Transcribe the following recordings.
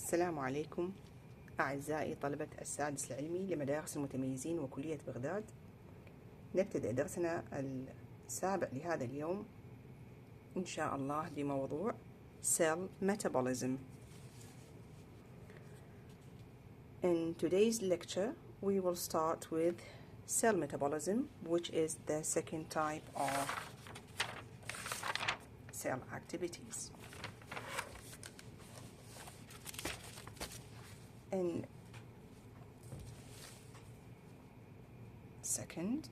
السلام عليكم أعزائي طلبة السادس العلمي لمدارس المتميزين وكلية بغداد. نبتدأ درسنا السابع لهذا اليوم إن شاء الله بموضوع cell metabolism. In today's lecture we will start with cell metabolism, which is the second type of cell activities. In second,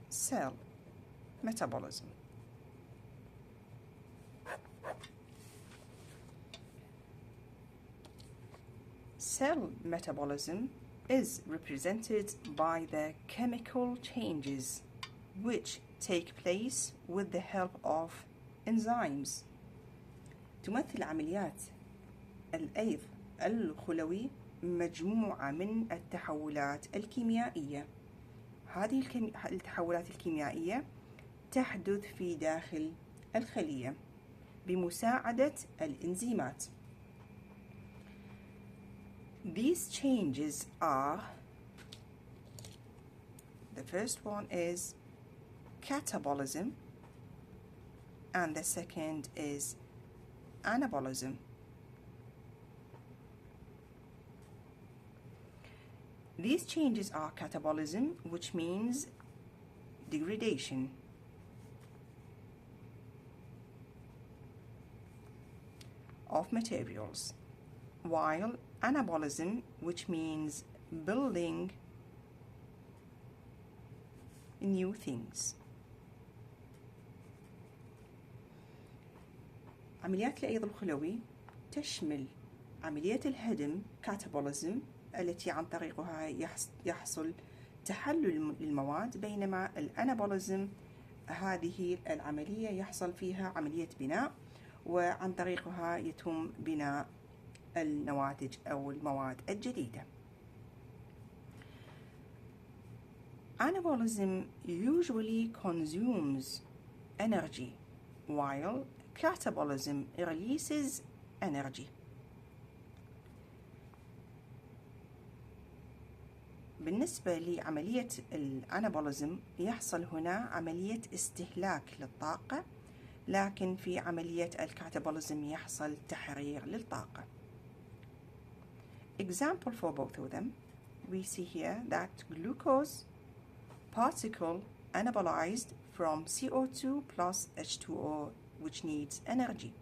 cell metabolism. Cell metabolism is represented by the chemical changes which take place with the help of enzymes. تمثل عمليات الأيض الخلوي مجموعة من التحولات الكيميائية. هذه التحولات الكيميائية تحدث في داخل الخلية بمساعدة الإنزيمات. These changes are, the first one is catabolism and the second is anabolism. These changes are catabolism, which means degradation, of materials, while anabolism, which means building new things. عمليات الأيض الخلوي تشمل عملية الهدم catabolism التي عن طريقها يحصل تحلل المواد، بينما الأنابوليزم هذه العملية يحصل فيها عملية بناء وعن طريقها يتم بناء النواتج أو المواد الجديدة. Anabolism usually consumes energy while catabolism releases energy. بالنسبة لعملية الأنابوليزم يحصل هنا عملية استهلاك للطاقة، لكن في عملية الكاتابوليزم يحصل تحرير للطاقة. Example for both of them, we see here that glucose particle anabolized from CO2 plus H2O, which needs energy.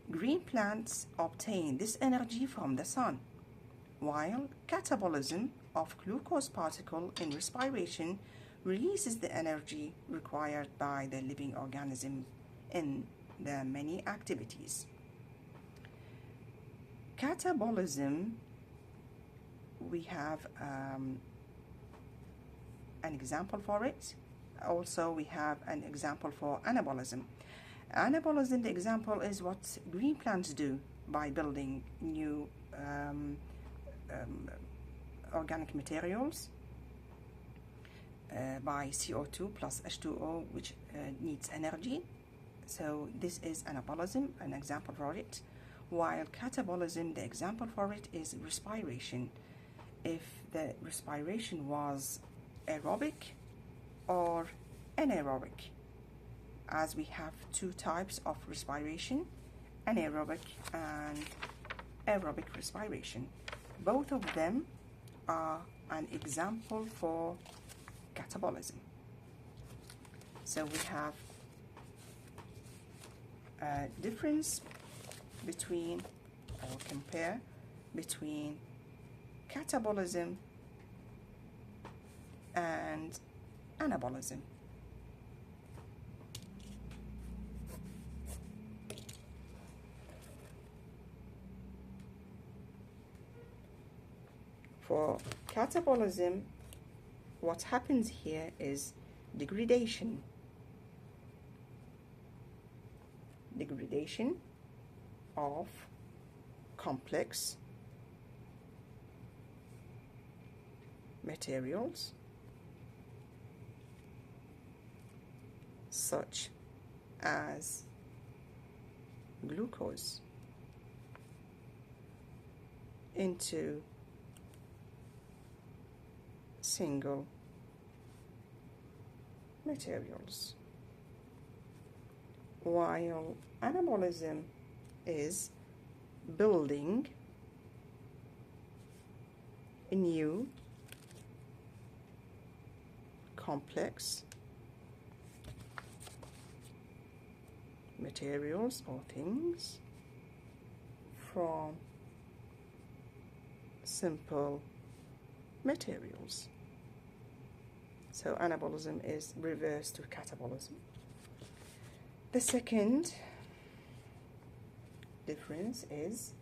Green plants obtain this energy from the sun, while catabolism of glucose particle in respiration releases the energy required by the living organism in the many activities. Catabolism, we have an example for it. Also, we have an example for anabolism. Anabolism, the example is what green plants do by building new organic materials by CO2 plus H2O, which needs energy. So this is anabolism, an example for it. While catabolism, the example for it is respiration. If the respiration was aerobic or anaerobic, as we have two types of respiration, anaerobic and aerobic respiration. Both of them are an example for catabolism. So we have a difference between, or compare between catabolism and anabolism. For catabolism, what happens here is degradation of complex materials such as glucose into single materials, while anabolism is building a new complex materials or things from simple materials. So anabolism is reverse to catabolism. The second difference is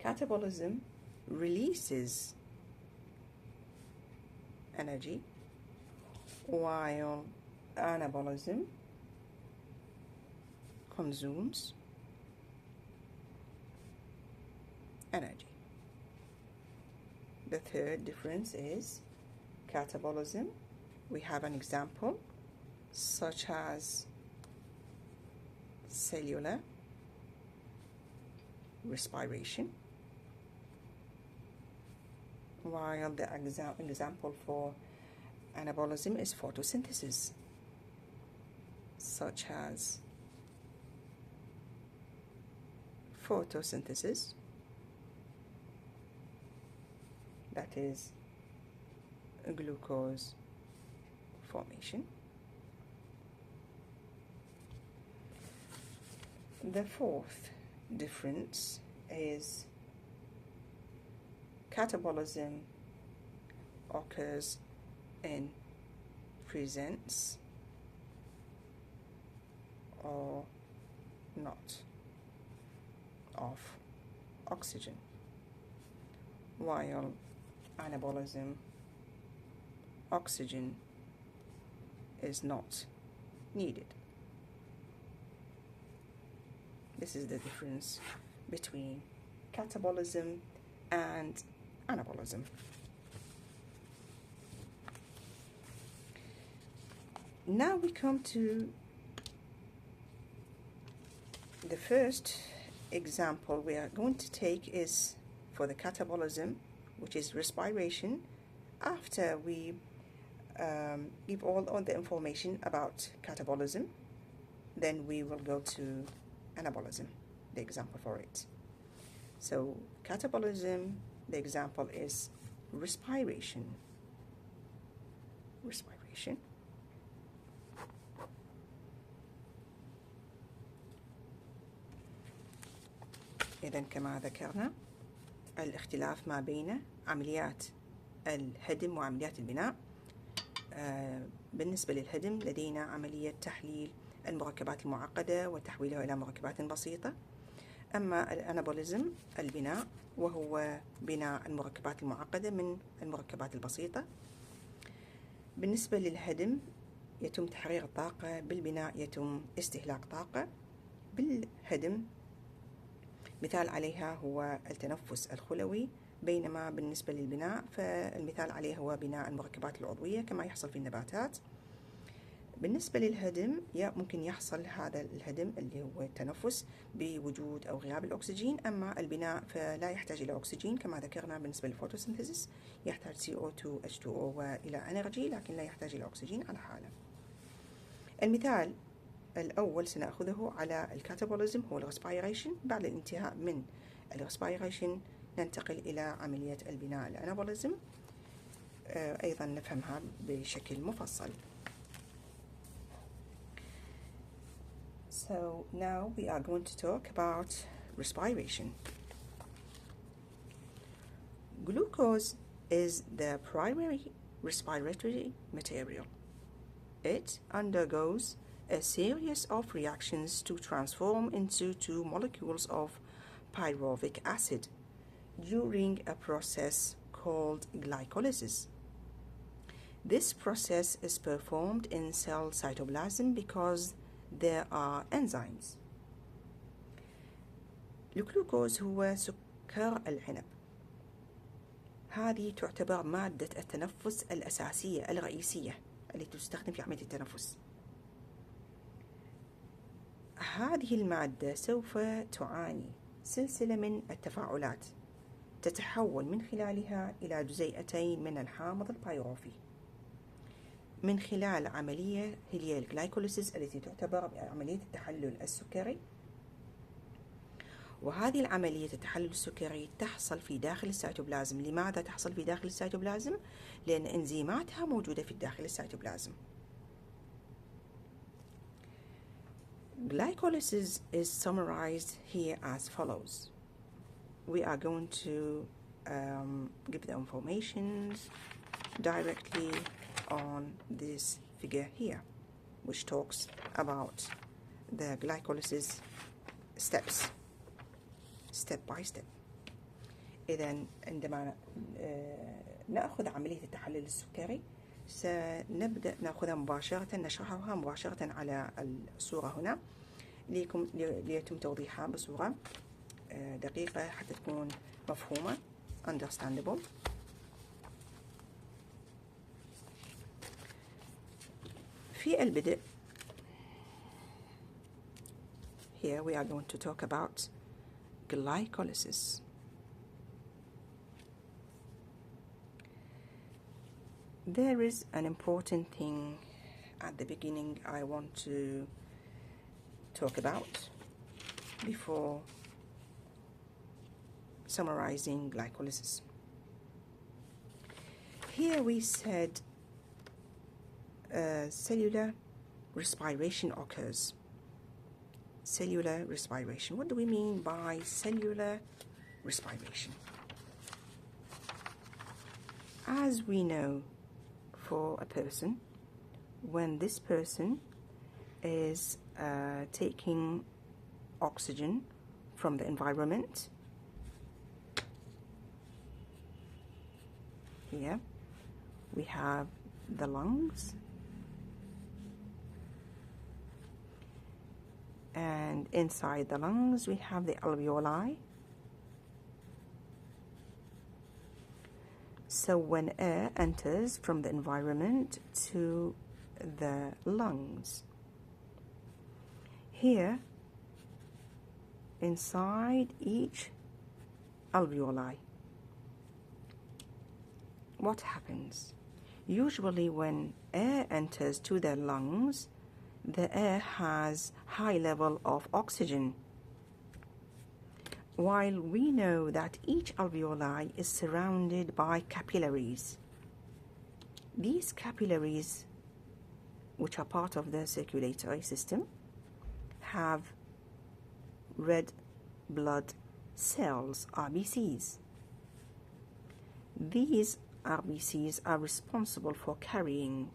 catabolism releases energy, while anabolism consumes energy. The third difference is catabolism. We have an example such as cellular respiration, while the example for anabolism is photosynthesis, such as photosynthesis, that is glucose formation. The fourth difference is catabolism occurs in presence or not of oxygen, while anabolism, oxygen is not needed. This is the difference between catabolism and anabolism. Now we come to the first example we are going to take is for the catabolism, which is respiration. After we give all the information about catabolism, then we will go to anabolism, the example for it. So catabolism, the example is respiration. Respiration. إذن كما ذكرنا الاختلاف ما بين عمليات الهدم وعمليات البناء. بالنسبة للهدم لدينا عملية تحليل المركبات المعقدة وتحويلها إلى مركبات بسيطة. أما الأنابوليزم البناء، وهو بناء المركبات المعقدة من المركبات البسيطة. بالنسبة للهدم يتم تحرير الطاقة، بالبناء يتم استهلاك طاقة. بالهدم مثال عليها هو التنفس الخلوي، بينما بالنسبة للبناء فالمثال عليه هو بناء المركبات العضوية كما يحصل في النباتات. بالنسبة للهدم ممكن يحصل هذا الهدم اللي هو التنفس بوجود أو غياب الأكسجين، أما البناء فلا يحتاج إلى أكسجين كما ذكرنا. بالنسبة للفوتوسينثيسيس يحتاج CO2 H2O وإلى انرجي، لكن لا يحتاج إلى أكسجين على حالة. المثال الأول سنأخذه على الكاتابوليزم هو الريسبيريشن. بعد الانتهاء من الريسبيريشن ننتقل إلى عملية البناء الأنابوليزم، أيضا نفهمها بشكل مفصل. So now we are going to talk about respiration. Glucose is the primary respiratory material. It undergoes a series of reactions to transform into two molecules of pyruvic acid during a process called glycolysis. This process is performed in cell cytoplasm because there are enzymes. الجلوكوز هو سكر العنب. هذه تعتبر مادة التنفس الأساسية الرئيسية التي تستخدم في عملية التنفس. هذه المادة سوف تعاني سلسلة من التفاعلات تتحول من خلالها إلى جزيئتين من الحامض البيروفي من خلال عملية هي الجلايكوليسيس التي تعتبر عملية التحلل السكري. وهذه العملية التحلل السكري تحصل في داخل السيتوبلازم. لماذا تحصل في داخل السيتوبلازم؟ لأن إنزيماتها موجودة في داخل السيتوبلازم. Glycolysis is summarized here as follows. We are going to give the information directly on this figure here, which talks about the glycolysis steps, step by step. إذن عندما نأخذ عملية التحلل السكري سنبدأ نأخذها مباشرة، نشرحها مباشرة على الصورة هنا ليتم توضيحها بصورة دقيقة حتى تكون مفهومة understandable. في البدء here we are going to talk about glycolysis. There is an important thing at the beginning I want to talk about before summarizing glycolysis. Here we said cellular respiration occurs. Cellular respiration. What do we mean by cellular respiration? As we know, for a person, when this person is taking oxygen from the environment, here we have the lungs, and inside the lungs we have the alveoli. So when air enters from the environment to the lungs, here inside each alveoli, what happens? Usually when air enters to the lungs, the air has high level of oxygen, while we know that each alveoli is surrounded by capillaries. These capillaries, which are part of the circulatory system, have red blood cells, RBCs. These RBCs are responsible for carrying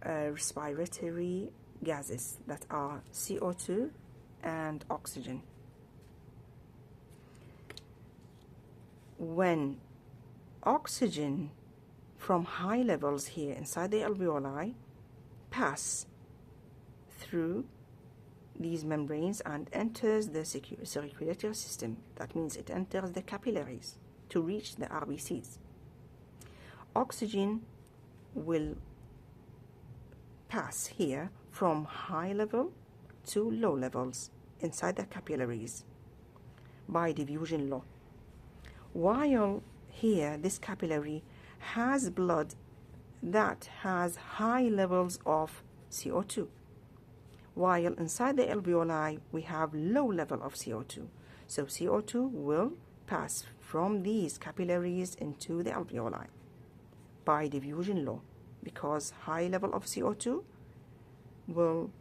respiratory gases that are CO2 and oxygen. When oxygen from high levels here inside the alveoli pass through these membranes and enters the circulatory system, that means it enters the capillaries to reach the RBCs. Oxygen will pass here from high level to low levels inside the capillaries by diffusion law. While here this capillary has blood that has high levels of CO2, while inside the alveoli we have low level of CO2. So CO2 will pass from these capillaries into the alveoli by diffusion law, because high level of CO2 will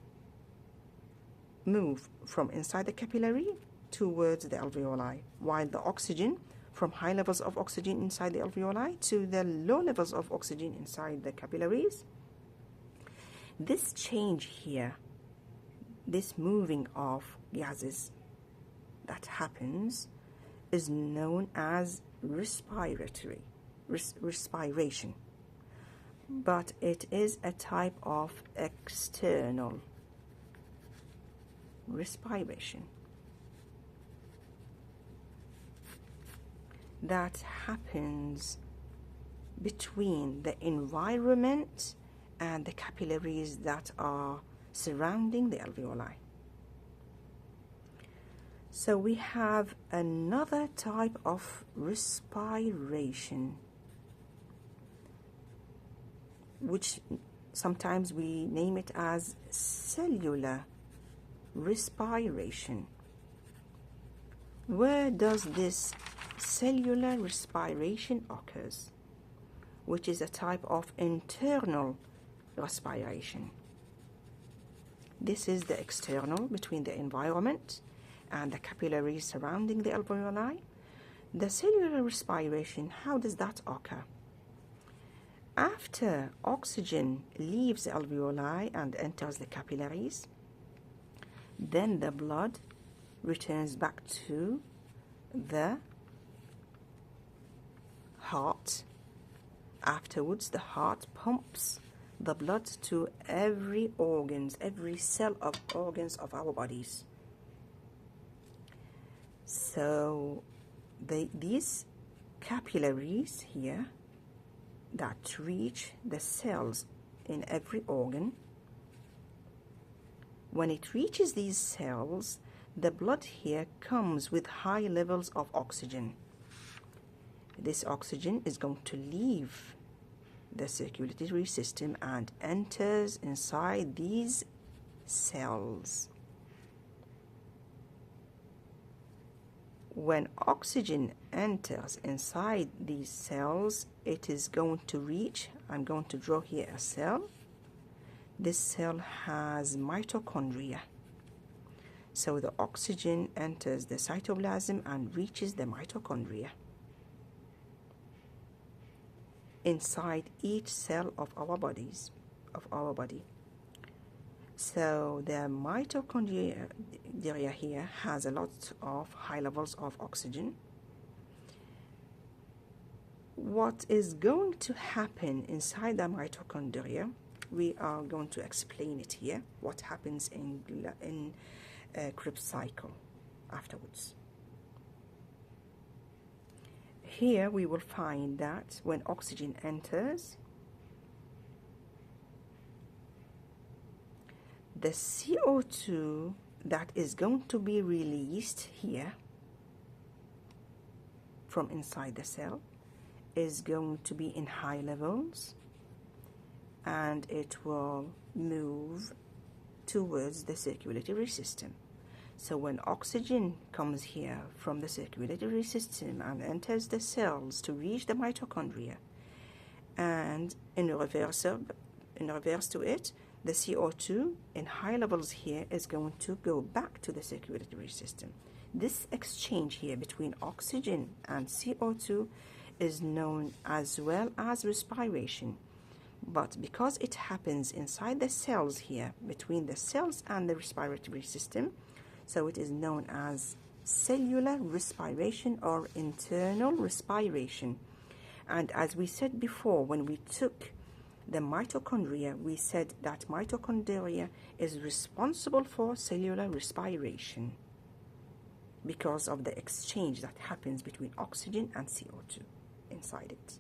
move from inside the capillary towards the alveoli, while the oxygen from high levels of oxygen inside the alveoli to the low levels of oxygen inside the capillaries. This change here, this moving of gases that happens, is known as respiration, but it is a type of external respiration that happens between the environment and the capillaries that are surrounding the alveoli. So we have another type of respiration, which sometimes we name it as cellular respiration. Where does this cellular respiration occurs? Which is a type of internal respiration. This is the external, between the environment and the capillaries surrounding the alveoli. The cellular respiration, how does that occur? After oxygen leaves the alveoli and enters the capillaries, then the blood returns back to the heart. Afterwards, the heart pumps the blood to every cell of organs of our bodies. So these capillaries here that reach the cells in every organ, when it reaches these cells, the blood here comes with high levels of oxygen. This oxygen is going to leave the circulatory system and enters inside these cells. When oxygen enters inside these cells, it is going to reach, I'm going to draw here a cell. This cell has mitochondria. So the oxygen enters the cytoplasm and reaches the mitochondria inside each cell of our body. So the mitochondria here has a lot of high levels of oxygen. What is going to happen inside the mitochondria, we are going to explain it here, what happens in Krebs cycle afterwards. Here we will find that when oxygen enters, the CO2 that is going to be released here from inside the cell is going to be in high levels, and it will move towards the circulatory system. So when oxygen comes here from the circulatory system and enters the cells to reach the mitochondria, and in reverse to it, the CO2 in high levels here is going to go back to the circulatory system. This exchange here between oxygen and CO2 is known as well as respiration. But because it happens inside the cells here, between the cells and the respiratory system, so it is known as cellular respiration or internal respiration. And as we said before, when we took the mitochondria, we said that mitochondria is responsible for cellular respiration because of the exchange that happens between oxygen and CO2 inside it.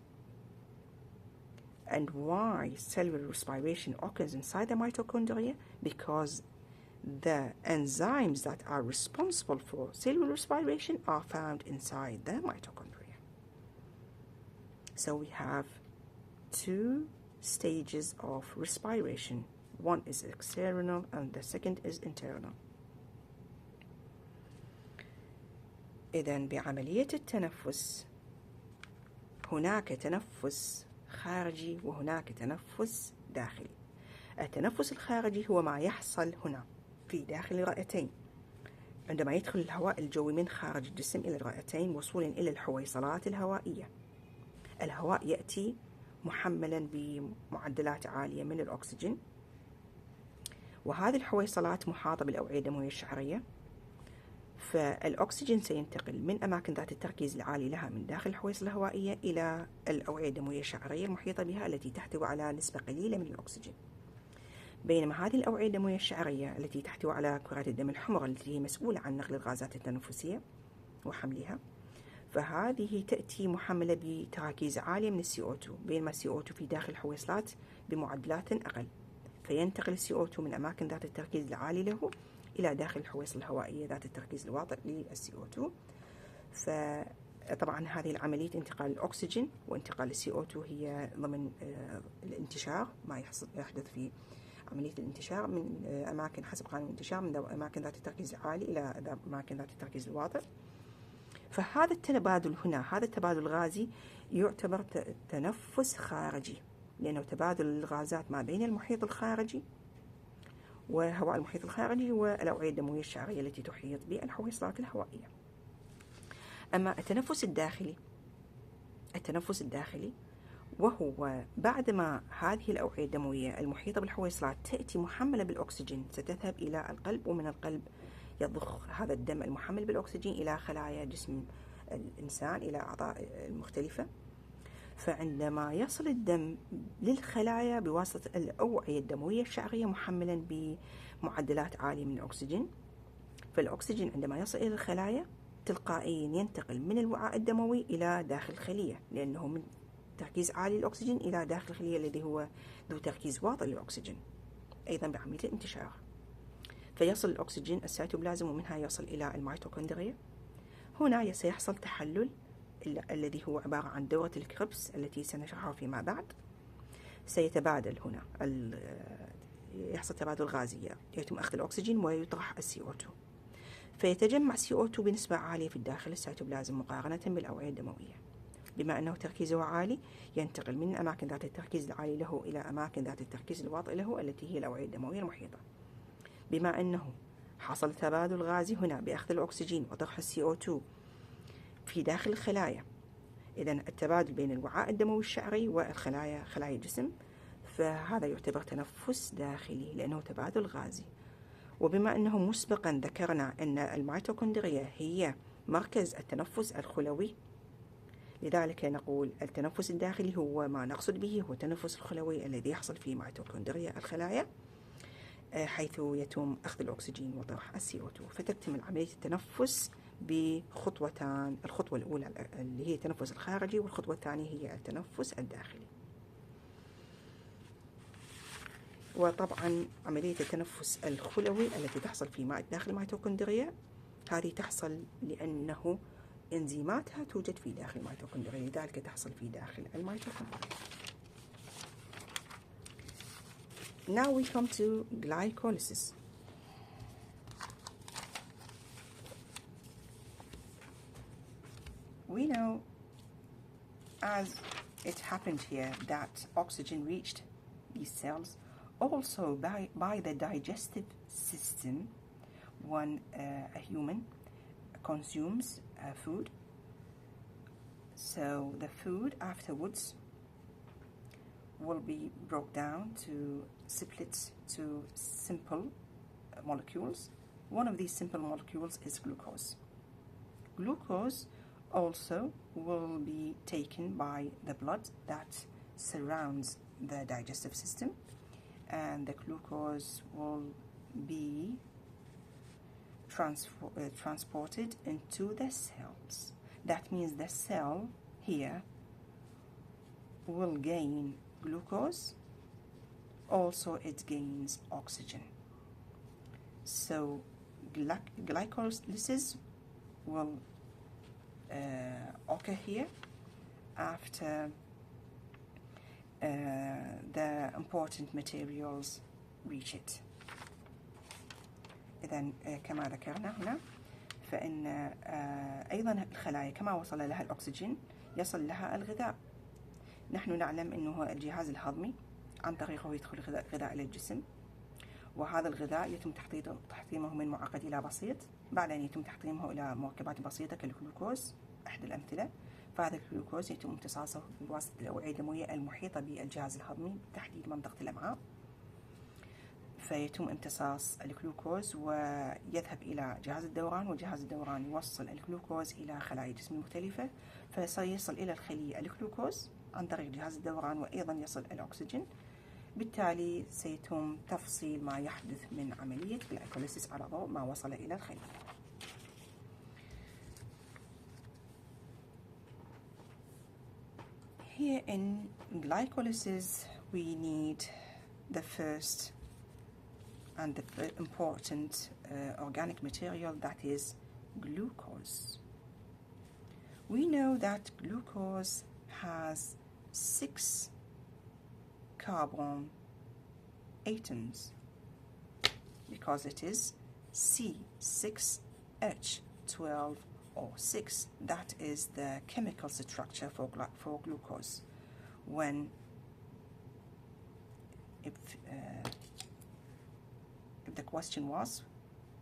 And why cellular respiration occurs inside the mitochondria? Because the enzymes that are responsible for cellular respiration are found inside the mitochondria. So we have two stages of respiration. One is external and the second is internal. إذن بعملية التنفس هناك تنفس خارجي وهناك تنفس داخلي. التنفس الخارجي هو ما يحصل هنا في داخل الرئتين عندما يدخل الهواء الجوي من خارج الجسم إلى الرئتين وصولا إلى الحويصلات الهوائية. الهواء يأتي محملا بمعدلات عالية من الأكسجين، وهذه الحويصلات محاطة بالأوعية الدموية الشعرية، فالأكسجين سينتقل من أماكن ذات التركيز العالي لها من داخل الحويصلة الهوائية إلى الأوعية الدموية الشعرية المحيطة بها التي تحتوي على نسبة قليلة من الأكسجين. بينما هذه الأوعية الدموية الشعرية التي تحتوي على كرات الدم الحمراء التي هي مسؤولة عن نقل الغازات التنفسية وحملها، فهذه تأتي محملة بتراكيز عالية من CO2، بينما CO2 في داخل الحويصلات بمعدلات أقل، فينتقل CO2 من أماكن ذات التركيز العالي له إلى داخل الحويصلة الهوائية ذات التركيز الواطئ للCO2. فطبعا هذه العملية انتقال الأكسجين وانتقال الCO2 هي ضمن الانتشار، ما يحدث في عملية الانتشار من أماكن حسب قانون الانتشار من أماكن ذات التركيز العالي إلى أماكن ذات التركيز الواطئ. فهذا التبادل هنا، هذا التبادل الغازي يعتبر تنفس خارجي، لأنه تبادل الغازات ما بين المحيط الخارجي وهواء المحيط الخارجي والأوعية الدموية الشعرية التي تحيط بالحويصلات الهوائية. أما التنفس الداخلي وهو بعدما هذه الأوعية الدموية المحيطة بالحويصلات تأتي محملة بالأكسجين ستذهب إلى القلب، ومن القلب يضخ هذا الدم المحمل بالأكسجين إلى خلايا جسم الإنسان، إلى أعضاء المختلفة. فعندما يصل الدم للخلايا بواسطة الأوعية الدموية الشعرية محملا بمعدلات عالية من الأكسجين، فالأكسجين عندما يصل إلى الخلايا تلقائيا ينتقل من الوعاء الدموي إلى داخل الخلية، لأنه من تركيز عالي للأكسجين إلى داخل الخلية الذي هو ذو تركيز واطئ للأكسجين، أيضا بعملية الانتشار. فيصل الأكسجين السيتوبلازم ومنها يصل إلى الميتوكوندريا. هنا سيحصل تحلل الذي هو عبارة عن دورة الكريبس التي سنشرحها فيما بعد. سيتبادل هنا يحصل تبادل غازي، يتم أخذ الأكسجين ويطرح الCO2، فيتجمع CO2 بنسبة عالية في داخل السيتوبلازم مقارنة بالأوعية الدموية. بما أنه تركيزه عالي ينتقل من أماكن ذات التركيز العالي له إلى أماكن ذات التركيز الواطئ له التي هي الأوعية الدموية المحيطة. بما أنه حصل تبادل غازي هنا بأخذ الأكسجين وطرح الCO2 في داخل الخلايا، إذن التبادل بين الوعاء الدموي الشعري والخلايا خلايا الجسم، فهذا يعتبر تنفس داخلي لأنه تبادل غازي. وبما أنه مسبقا ذكرنا أن الميتوكوندريا هي مركز التنفس الخلوي، لذلك نقول التنفس الداخلي هو ما نقصد به هو التنفس الخلوي الذي يحصل في ميتوكوندريا الخلايا، حيث يتم أخذ الأكسجين وطرح الCO2. فتكتمل عملية التنفس بخطوتان، الخطوة الأولى اللي هي التنفس الخارجي، والخطوة الثانية هي التنفس الداخلي. وطبعا عملية التنفس الخلوي التي تحصل في داخل الميتوكوندريا هذه تحصل لأنه إنزيماتها توجد في داخل الميتوكوندريا، لذلك تحصل في داخل الميتوكوندريا. Now we come to glycolysis. We know, as it happened here, that oxygen reached these cells also by the digestive system when a human consumes food. So the food afterwards will be broke down to splits to simple molecules. One of these simple molecules is glucose. Glucose also will be taken by the blood that surrounds the digestive system, and the glucose will be transported into the cells. That means the cell here will gain glucose, also it gains oxygen. So glycolysis will occur here after the important materials reach it. إذن كما ذكرنا هنا فإن أيضا الخلايا كما وصل لها الأكسجين يصل لها الغذاء. نحن نعلم أنه الجهاز الهضمي عن طريقه يدخل غذاء إلى الجسم، وهذا الغذاء يتم تحطيمه من معقد إلى بسيط، بعد أن يتم تحطيمه إلى مركبات بسيطة كالجلوكوز أحد الأمثلة. فهذا الجلوكوز يتم امتصاصه بواسطة الأوعية الدموية المحيطة بالجهاز الهضمي تحديد منطقة الأمعاء، فيتم امتصاص الجلوكوز ويذهب إلى جهاز الدوران، وجهاز الدوران يوصل الجلوكوز إلى خلايا الجسم المختلفة، فسيصل إلى الخلية الجلوكوز عن طريق جهاز الدوران، وأيضا يصل الأكسجين. بالتالي سيتم تفصيل ما يحدث من عملية glycolysis على ضوء ما وصل إلى الخلية. Here in glycolysis we need the first and the important organic material, that is glucose. We know that glucose has 6 carbon atoms because it is C6H12O6. That is the chemical structure for glucose. When if the question was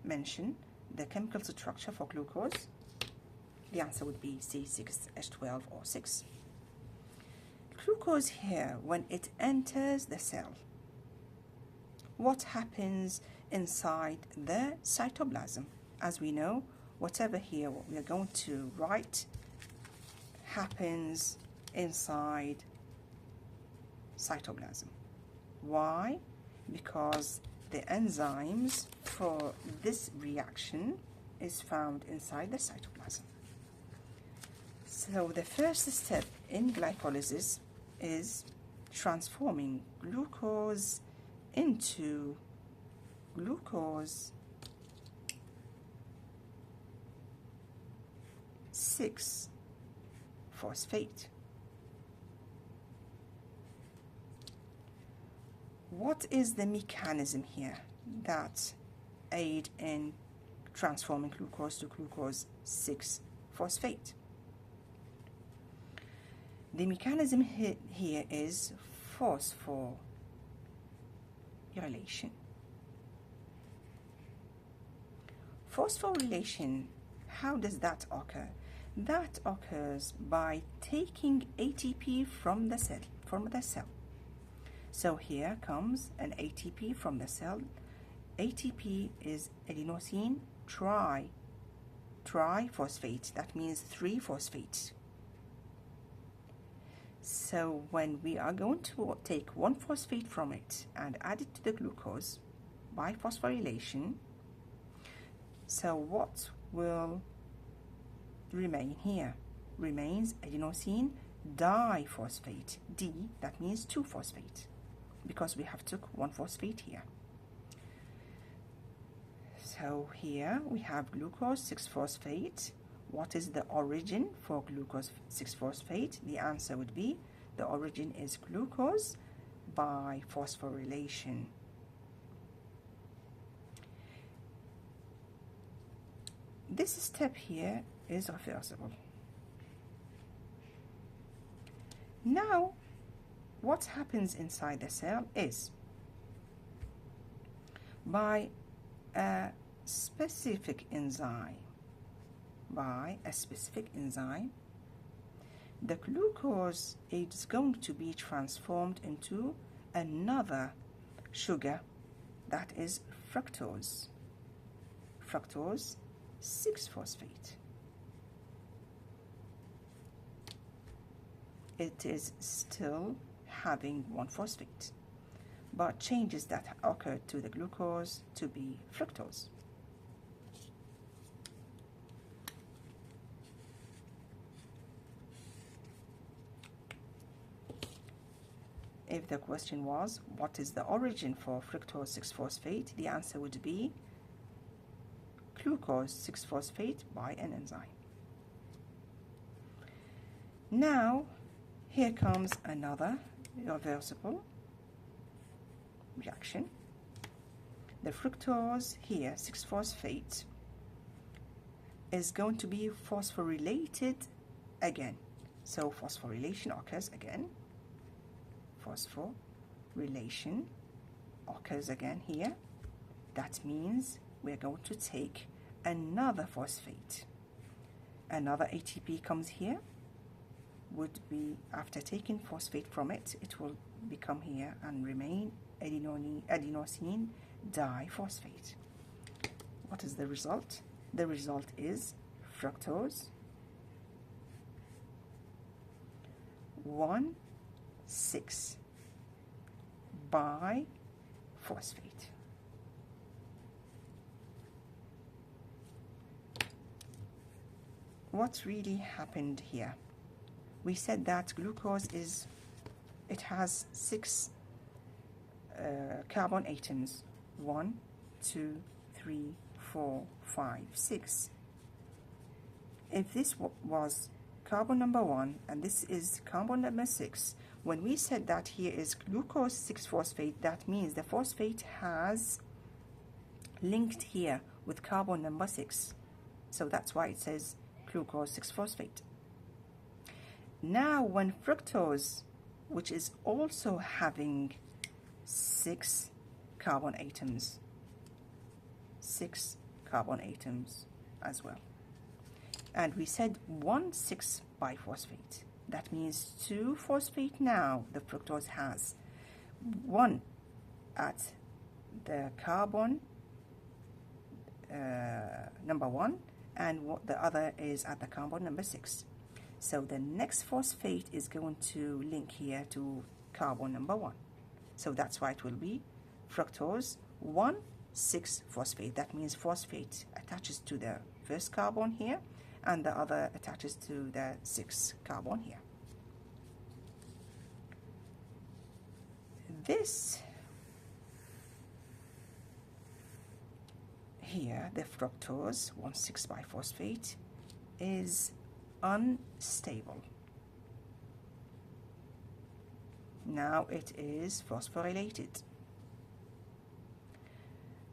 mention the chemical structure for glucose, the answer would be C6H12O6. Glucose here, when it enters the cell, what happens inside the cytoplasm? As we know, whatever here what we are going to write happens inside cytoplasm. Why? Because the enzymes for this reaction is found inside the cytoplasm. So the first step in glycolysis is transforming glucose into glucose 6-phosphate. What is the mechanism here that aid in transforming glucose to glucose 6-phosphate? The mechanism here is phosphorylation. Phosphorylation, how does that occur? That occurs by taking ATP from the cell. So here comes an ATP from the cell. ATP is adenosine triphosphate. That means 3 phosphates. So when we are going to take 1 phosphate from it and add it to the glucose by phosphorylation, so what will remain here? Remains adenosine diphosphate. D, that means 2 phosphate, because we have took 1 phosphate here. So here we have glucose 6-phosphate. What is the origin for glucose 6-phosphate? The answer would be the origin is glucose by phosphorylation. This step here is reversible. Now, what happens inside the cell is by a specific enzyme, the glucose is going to be transformed into another sugar, that is fructose. Fructose 6-phosphate. It is still having 1 phosphate, but changes that occur to the glucose to be fructose. If the question was, what is the origin for fructose 6-phosphate? The answer would be glucose 6-phosphate by an enzyme. Now, here comes another reversible reaction. The fructose here, 6-phosphate, is going to be phosphorylated again. So phosphorylation occurs again. Phosphorylation occurs again here. That means we're going to take another phosphate. Another ATP comes here. Would be, after taking phosphate from it, it will become here and remain adenosine diphosphate. What is the result? The result is fructose 1,6 biphosphate. What really happened here? We said that glucose has 6 carbon atoms, 1, 2, 3, 4, 5, 6. If this was carbon number 1 and this is carbon number 6, when we said that here is glucose 6-phosphate, that means the phosphate has linked here with carbon number 6. So that's why it says glucose 6-phosphate. Now when fructose, which is also having 6 carbon atoms, 6 carbon atoms as well. And we said 1,6-biphosphate. That means 2 phosphate now the fructose has. 1 at the carbon number 1 and the other is at the carbon number 6. So the next phosphate is going to link here to carbon number 1. So that's why it will be fructose 1,6-phosphate. That means phosphate attaches to the first carbon here and the other attaches to the 6th carbon here. This here, the fructose 1,6-biphosphate, is unstable. Now it is phosphorylated.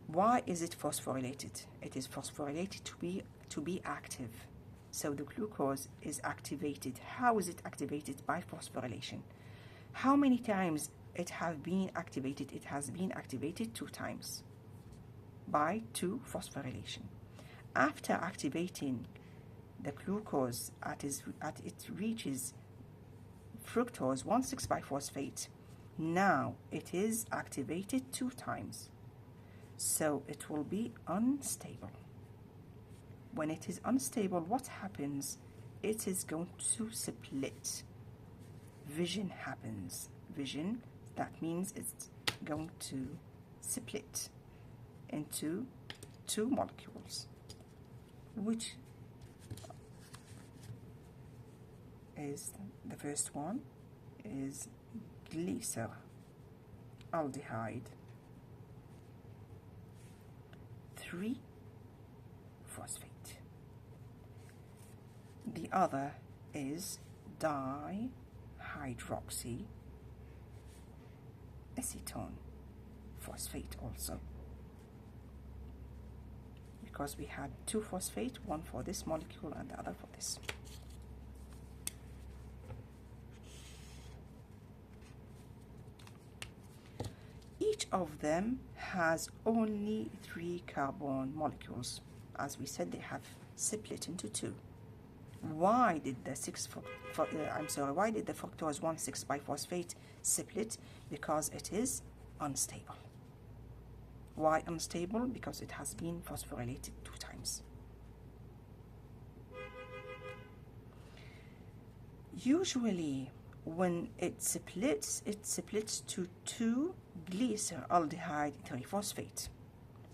Why is it phosphorylated? It is phosphorylated to be active. So the glucose is activated. How is it activated? By phosphorylation. How many times it has been activated? It has been activated 2 times by 2 phosphorylation. After activating the glucose it reaches fructose 1,6-biphosphate. Now it is activated 2 times. So it will be unstable. When it is unstable, what happens? It is going to split. Fission happens. Fission, that means it's going to split into 2 molecules, which is the first one is glyceraldehyde 3-phosphate. The other is dihydroxy acetone phosphate also, because we had 2 phosphate, one for this molecule and the other for this. Each of them has only 3 carbon molecules. As we said, they have split into 2. Why did the why did the fructose 1,6-biphosphate split? Because it is unstable. Why unstable? Because it has been phosphorylated 2 times. Usually when it splits to 2 glyceraldehyde 3-phosphate.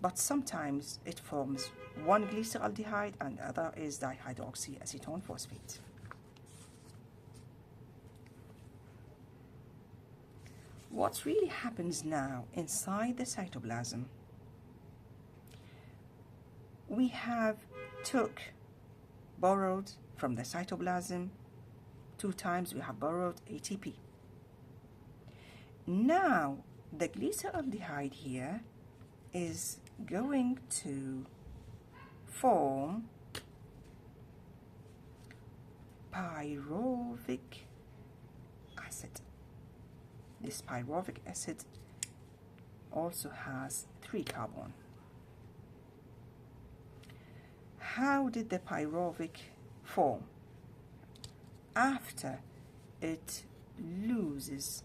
But sometimes it forms 1 glyceraldehyde and the other is dihydroxy acetone phosphate. What really happens now inside the cytoplasm? We have borrowed from the cytoplasm 2 times. We have borrowed ATP. Now the glyceraldehyde here is going to form pyruvic acid. This pyruvic acid also has 3 carbon. How did the pyruvic form? After it loses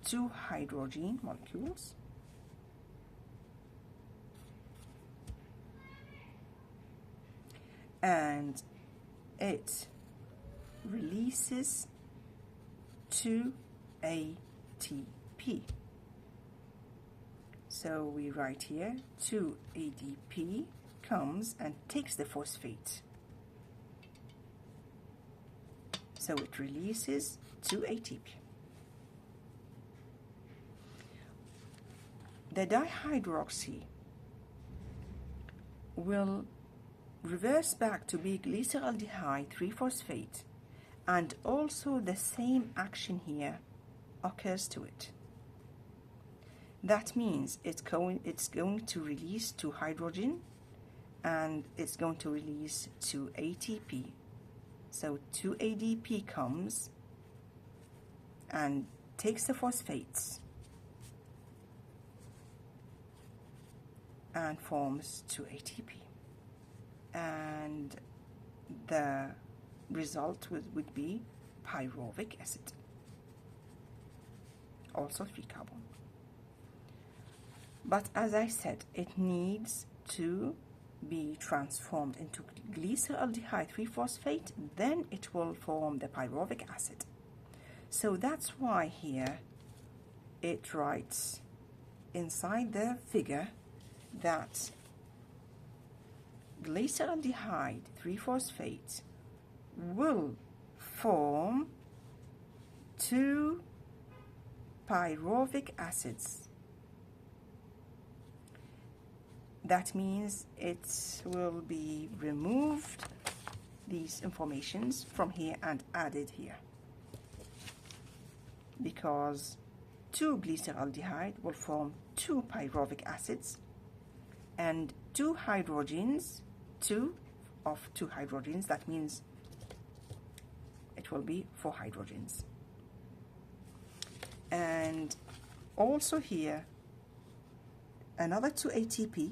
2 hydrogen molecules, and it releases 2 ATP. So we write here 2 ADP comes and takes the phosphate. So it releases 2 ATP. The dihydroxy will reverse back to be glyceraldehyde 3-phosphate, and also the same action here occurs to it. That means it's going to release 2 hydrogen, and it's going to release 2 ATP. So 2 ADP comes and takes the phosphates and forms 2 ATP. And the result would be pyruvic acid, also 3 carbon. But as I said, it needs to be transformed into glyceraldehyde 3-phosphate, then it will form the pyruvic acid. So that's why here it writes inside the figure that glyceraldehyde 3-phosphate will form 2 pyruvic acids. That means it will be removed, these informations from here, and added here, because 2 glyceraldehyde will form 2 pyruvic acids, and 2 hydrogens, 2 hydrogens, that means it will be 4 hydrogens. And also here another 2 ATP,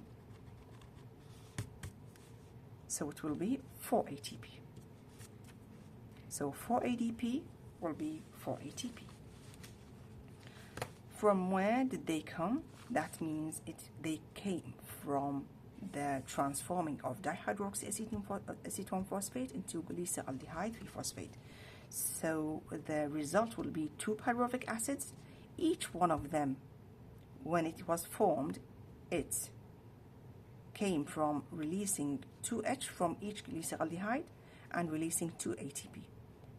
so it will be 4 ATP. So 4 ADP will be 4 ATP. From where did they come? That means they came from the transforming of dihydroxyacetone phosphate into glyceraldehyde 3-phosphate. So the result will be 2 pyruvic acids. Each one of them, when it was formed, it came from releasing 2H from each glyceraldehyde and releasing 2 ATP.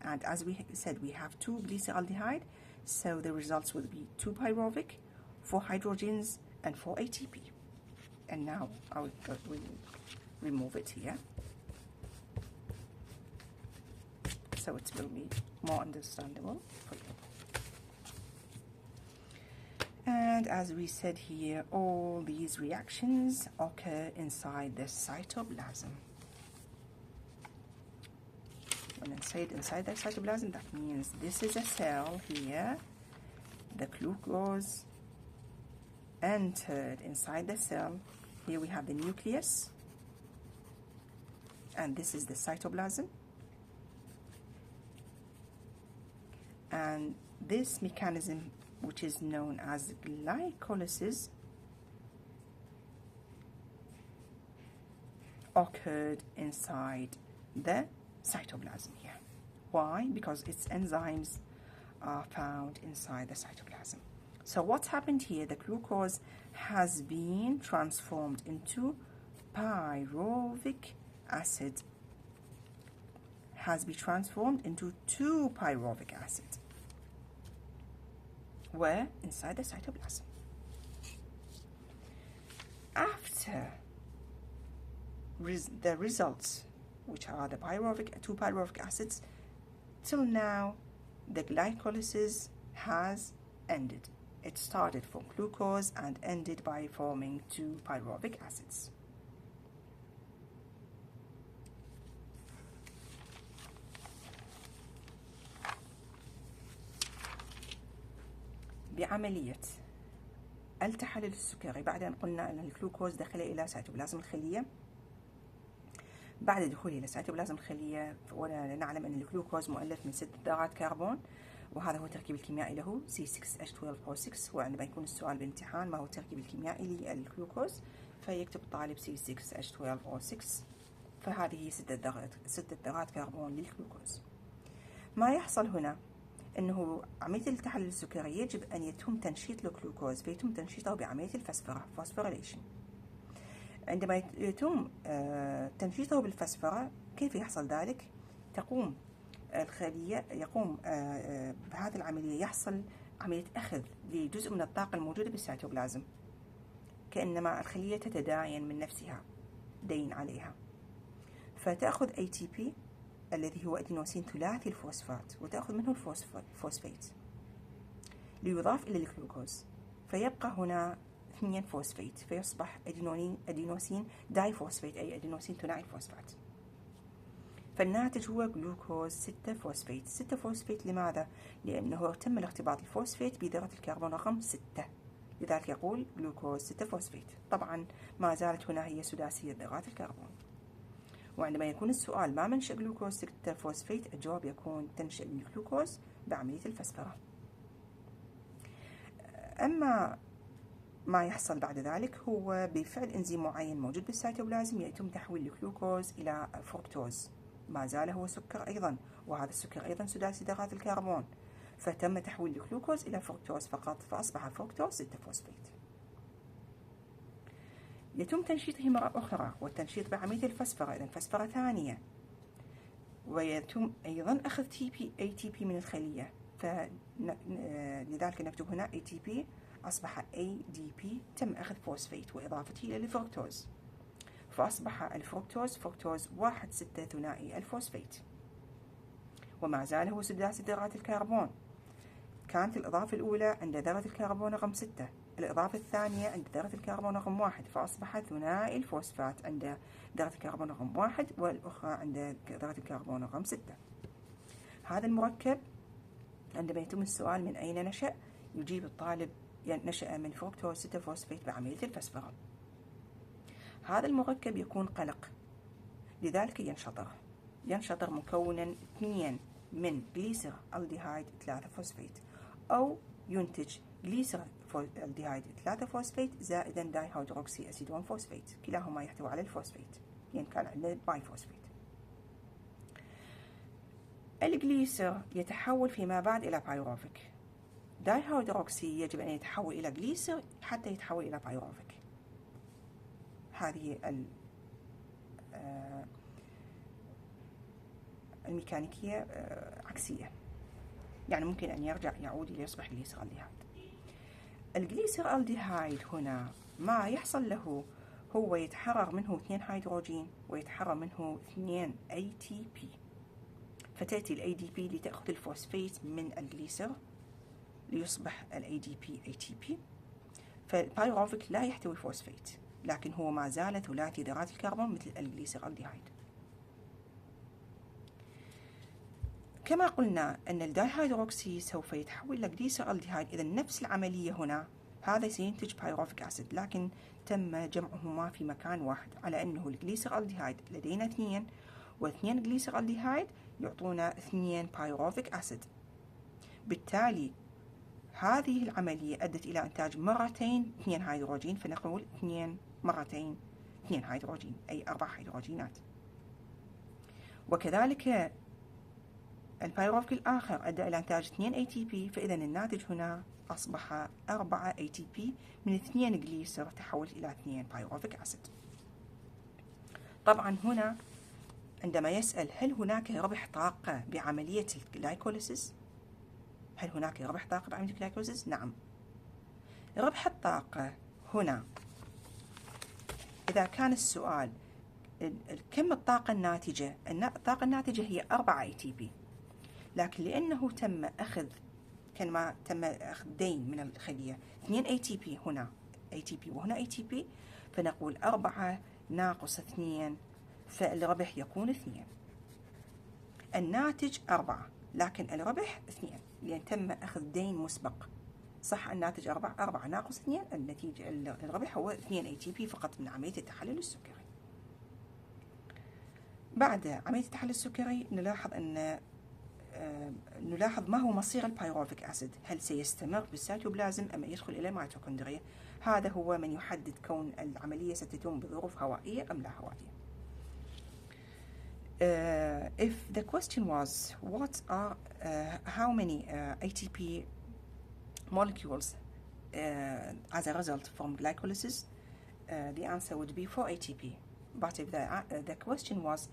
And as we said, we have 2 glyceraldehyde, so the results will be 2 pyruvic, 4 hydrogens, and 4 ATP. And now I will remove it here, so it will be more understandable for you. And as we said here, all these reactions occur inside the cytoplasm. When I say inside the cytoplasm, that means this is a cell here. The glucose entered inside the cell. Here we have the nucleus, and this is the cytoplasm. And this mechanism, which is known as glycolysis, occurred inside the cytoplasm here. Why? Because its enzymes are found inside the cytoplasm. So what's happened here? The glucose has been transformed into pyruvic acid, has been transformed into 2 pyruvic acid. Where? Inside the cytoplasm. After the results, which are the 2 pyruvic acids, till now the glycolysis has ended. It started from glucose and ended by forming 2 pyruvic acids. بعملية التحلل السكري، بعد أن قلنا أن الجلوكوز دخل إلى سيتوبلازم الخلية، بعد دخوله إلى سيتوبلازم الخلية ونعلم أن الجلوكوز مؤلف من 6 ذرات كربون، وهذا هو التركيب الكيميائي له C6H12O6. وعندما يكون السؤال بالامتحان ما هو التركيب الكيميائي للجلوكوز، فيكتب الطالب C6H12O6. فهذه 6 ذرات كربون للجلوكوز. ما يحصل هنا أنه عملية التحلل السكري يجب أن يتم تنشيط الجلوكوز، فيتم تنشيطه بعملية الفسفرة phosphorylation. عندما يتم تنشيطه بالفسفرة، كيف يحصل ذلك؟ تقوم الخلية بهذه العملية، يحصل عملية أخذ لجزء من الطاقة الموجودة بالسيتوبلازم، كأنما الخلية تتداين من نفسها. دين عليها. فتأخذ ATP الذي هو أدينوسين ثلاثي الفوسفات وتأخذ منه الفوسفيت ليضاف إلى الجلوكوز، فيبقى هنا 2 فوسفيت فيصبح أدينوسين داي فوسفيت أي أدينوسين ثنائي الفوسفات. فالناتج هو جلوكوز 6 فوسفيت. 6 فوسفيت لماذا؟ لأنه تم الاختباط الفوسفيت بذرة الكربون رقم 6، لذلك يقول جلوكوز 6 فوسفيت. طبعا ما زالت هنا هي سداسية ذرات الكربون. وعندما يكون السؤال ما منشأ جلوكوز 6 فوسفيت، الجواب يكون تنشأ الجلوكوز بعملية الفسفرة. أما ما يحصل بعد ذلك هو بفعل إنزيم معين موجود بالسيتوبلازم يتم تحويل الجلوكوز إلى فركتوز، ما زال هو سكر أيضا، وهذا السكر أيضا سداسي ذرات الكربون، فتم تحويل الجلوكوز إلى فركتوز فقط فأصبح فركتوز 6 فوسفيت. يتم تنشيطه مرة أخرى والتنشيط بعملية الفسفرة، إذن فسفرة ثانية، ويتم أيضا أخذ ATP من الخلية، فلذلك نكتب هنا ATP أصبح ADP، تم أخذ فوسفيت وإضافته إلى الفركتوز فأصبح الفركتوز فركتوز 1,6 ثنائي الفوسفيت، وما زال هو سداسي ذرات الكربون. كانت الإضافة الأولى عند ذرة الكربون رقم 6، الإضافة الثانية عند ذرة الكربون رقم 1، فأصبح ثنائي الفوسفات عند ذرة الكربون رقم 1 والأخرى عند ذرة الكربون رقم 6. هذا المركب عندما يتم السؤال من أين نشأ، يجيب الطالب نشأ من فركتوز 6 فوسفيت بعملية الفسفرة. هذا المركب يكون قلق، لذلك ينشطر مكونا 2 من جليسر الديهايد 3 فوسفيت، أو ينتج جليسر الديهايد 3 فوسفيت زائدا دايهيدروكسي أسيدون فوسفيت، كلاهما يحتوي على الفوسفيت، يعني كان عندنا باي فوسفيت. الجليسر يتحول فيما بعد إلى بايروفيك. دايهيدروكسي يجب أن يتحول إلى جليسر حتى يتحول إلى بايروفيك. هذه الميكانيكية عكسية، يعني ممكن أن يعود ليصبح جليسر الديهايد. الجليسر الديهايد هنا ما يحصل له هو يتحرر منه 2 هيدروجين ويتحرر منه 2 ATP، فتأتي ال ADP لتأخذ الفوسفيت من الجليسر ليصبح ال ADP ATP. فالبايروفيك لا يحتوي فوسفيت، لكن هو ما زال ثلاثي ذرات الكربون مثل الجليسر الديهايد. كما قلنا أن الدايهيدروكسي سوف يتحول إلى جليسر الديهايد، إذا نفس العملية هنا، هذا سينتج بايروفيك أسيد، لكن تم جمعهما في مكان واحد، على أنه الجليسر الديهايد لدينا 2 و2 جليسر الديهايد يعطونا 2 بايروفيك أسيد. بالتالي هذه العملية أدت إلى إنتاج مرتين 2 هيدروجين، فنقول 2 مرتين 2 هيدروجين أي 4 هيدروجينات. وكذلك البايروفيك الآخر أدى إلى إنتاج 2 ATP، فإذا الناتج هنا أصبح 4 ATP من 2 جليسر تحولت إلى 2 بايروفيك أسيد. طبعا هنا عندما يسأل هل هناك ربح طاقة بعملية الجلايكوليسيس؟ هل هناك ربح طاقة بعملية الجلايكوليسيس؟ نعم. ربح الطاقة هنا إذا كان السؤال كم الطاقة الناتجة، الطاقة الناتجة هي 4 ATP، لكن لأنه تم أخذ دين من الخلية 2 ATP هنا ATP وهنا ATP، فنقول 4 ناقص 2 فالربح يكون 2. الناتج 4 لكن الربح 2 لأن تم أخذ دين مسبق. صح الناتج 4 ناقص 2 النتيجة الربح هو 2 ATP فقط من عملية التحلل السكري. بعد عملية التحلل السكري نلاحظ ما هو مصير البايروفيك أسيد، هل سيستمر بالسيتوبلازم أم يدخل إلى الميتوكوندريا؟ هذا هو من يحدد كون العملية ستتم بظروف هوائية أم لا هوائية. If the question was how many ATP molecules as a result from glycolysis, the answer would be 4 ATP. But if the question was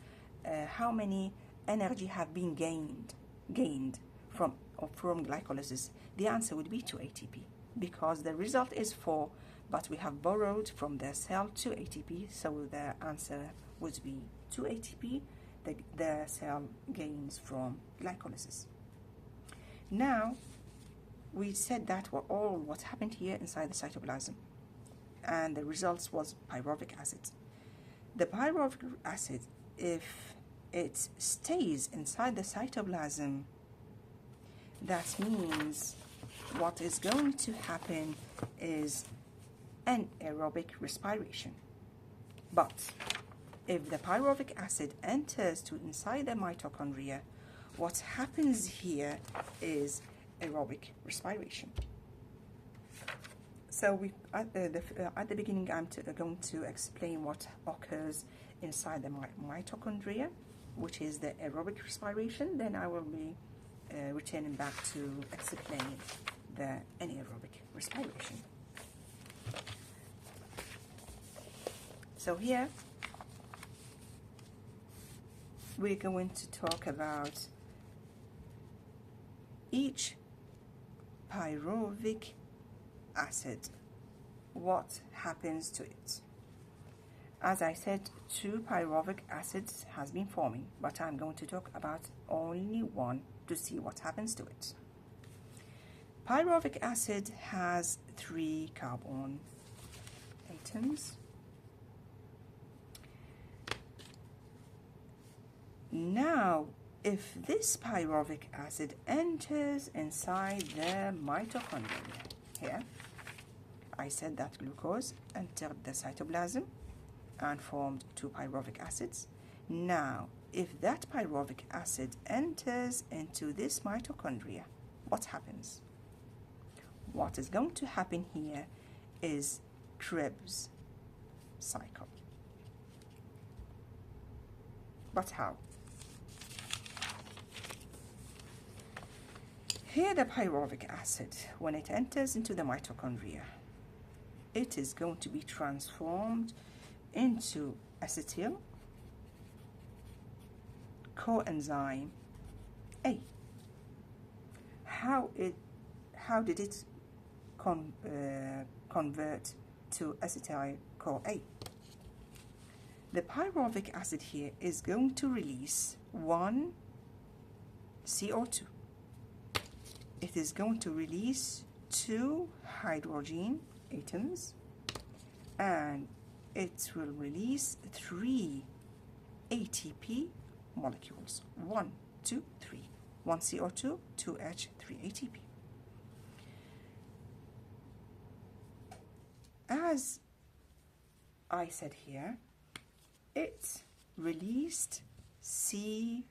how many energy have been gained from glycolysis, the answer would be 2 ATP, because the result is 4, but we have borrowed from the cell 2 ATP, so the answer would be 2 ATP the cell gains from glycolysis. Now, we said that what happened here inside the cytoplasm, and the results was pyruvic acid. The pyruvic acid, if it stays inside the cytoplasm, that means what is going to happen is anaerobic respiration. But if the pyruvic acid enters to inside the mitochondria, what happens here is aerobic respiration. So at the beginning, I'm going to explain what occurs inside the mitochondria, which is the aerobic respiration. Then I will be returning back to explain the anaerobic respiration. So here, we're going to talk about each pyruvic acid, what happens to it. As I said, 2 pyruvic acids has been forming, but I'm going to talk about only one to see what happens to it. Pyruvic acid has 3 carbon atoms. Now, if this pyruvic acid enters inside the mitochondria, here, I said that glucose entered the cytoplasm and formed 2 pyruvic acids. Now, if that pyruvic acid enters into this mitochondria, what happens? What is going to happen here is Krebs cycle. But how? Here the pyruvic acid, when it enters into the mitochondria, it is going to be transformed into acetyl coenzyme A. How did it convert to acetyl-CoA? The pyruvic acid here is going to release 1 CO2. It is going to release 2 hydrogen atoms, and it will release 3 ATP molecules. 1, 2, 3. 1 CO2, 2H, 3 ATP. As I said here, it released CO2.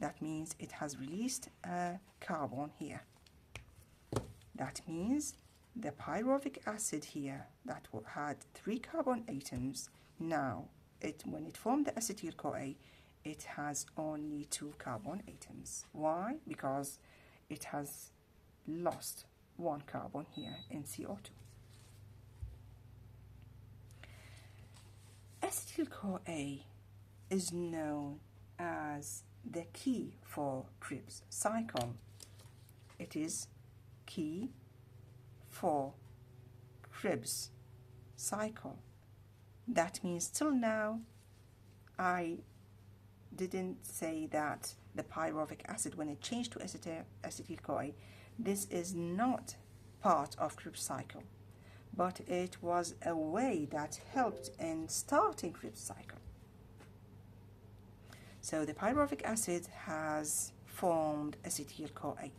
That means it has released a carbon here. That means the pyruvic acid here that had 3 carbon atoms, now when it formed the acetyl-CoA, it has only 2 carbon atoms. Why? Because it has lost 1 carbon here in CO2. Acetyl-CoA is known as the key for Krebs cycle. It is key for Krebs cycle. That means till now I didn't say that the pyruvic acid, when it changed to acetyl-CoA, this is not part of Krebs cycle, but it was a way that helped in starting Krebs cycle. So the pyruvic acid has formed acetyl-CoA.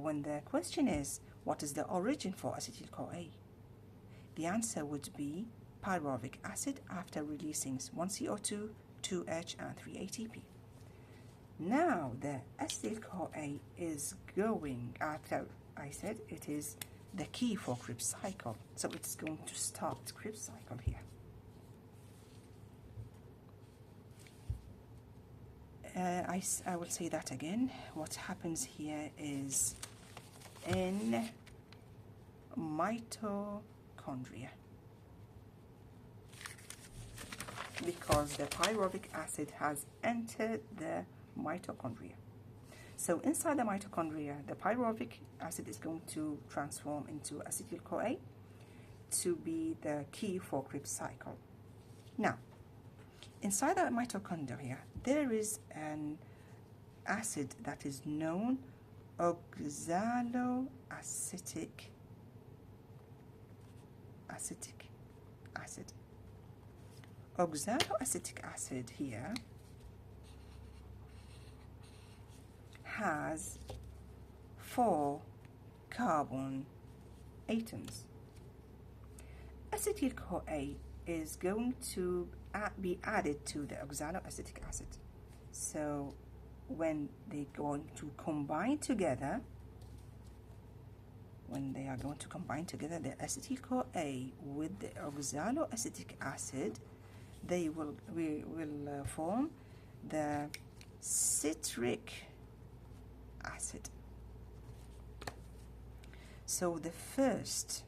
When the question is, what is the origin for acetyl-CoA? The answer would be pyruvic acid after releasing 1 CO2, 2H, and 3 ATP. Now the acetyl-CoA is going, after I said it is the key for Krebs cycle, so it's going to start Krebs cycle here. I will say that again. What happens here is in mitochondria, because the pyruvic acid has entered the mitochondria. So inside the mitochondria, the pyruvic acid is going to transform into acetyl-CoA to be the key for Krebs cycle. Now, inside the mitochondria, there is an acid that is known oxaloacetic acid. Oxaloacetic acid here has 4 carbon atoms. Acetyl-CoA is going to be added to the oxaloacetic acid. So when they're going to combine together, the acetyl-CoA with the oxaloacetic acid, they will form the citric acid. So the first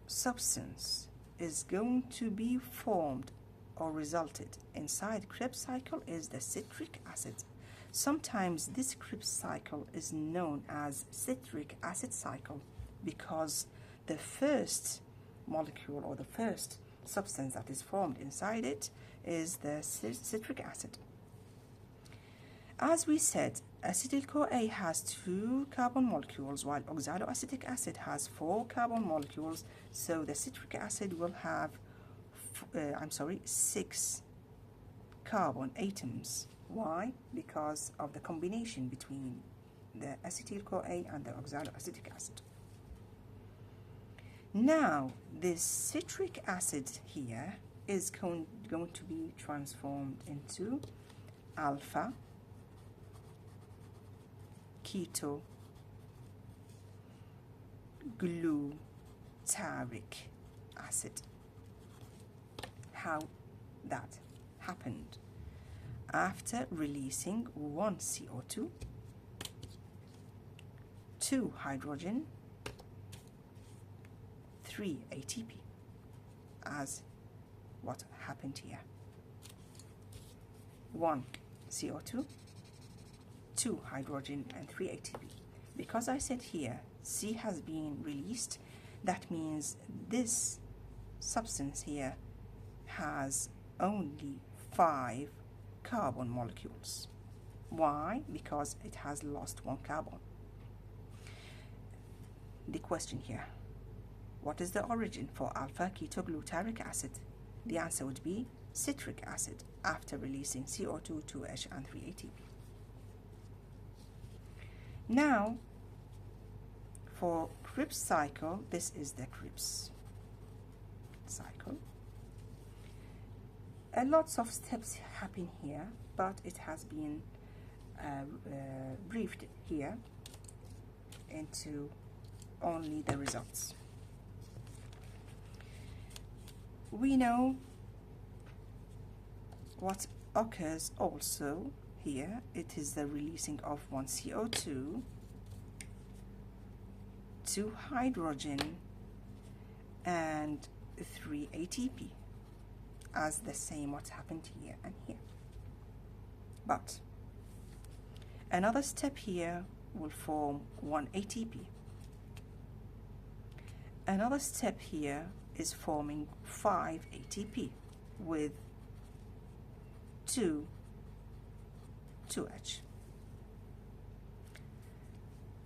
substance is going to be formed or resulted inside Krebs cycle is the citric acid. Sometimes this Krebs cycle is known as citric acid cycle because the first molecule or the first substance that is formed inside it is the citric acid. As we said, acetyl-CoA has 2 carbon molecules while oxaloacetic acid has 4 carbon molecules, so the citric acid will have 6 carbon atoms. Why? Because of the combination between the acetyl-CoA and the oxaloacetic acid. Now, this citric acid here is going to be transformed into alpha ketoglutarate acid. How that happened? After releasing 1 CO2, 2 hydrogen, 3 ATP, as what happened here. 1 CO2, 2 hydrogen, and 3 ATP. Because I said here C has been released, that means this substance here has only 5 carbon molecules. Why? Because it has lost 1 carbon. The question here, what is the origin for alpha ketoglutarate acid? The answer would be citric acid after releasing CO2, 2H, and 3 ATP. Now, for Krebs cycle, this is the Krebs cycle. Lots of steps happen here, but it has been briefed here into only the results. We know what occurs also here. It is the releasing of 1 CO2, 2 hydrogen, and 3 ATP, as the same what happened here and here. But another step here will form 1 ATP. Another step here is forming 5 ATP with 2H.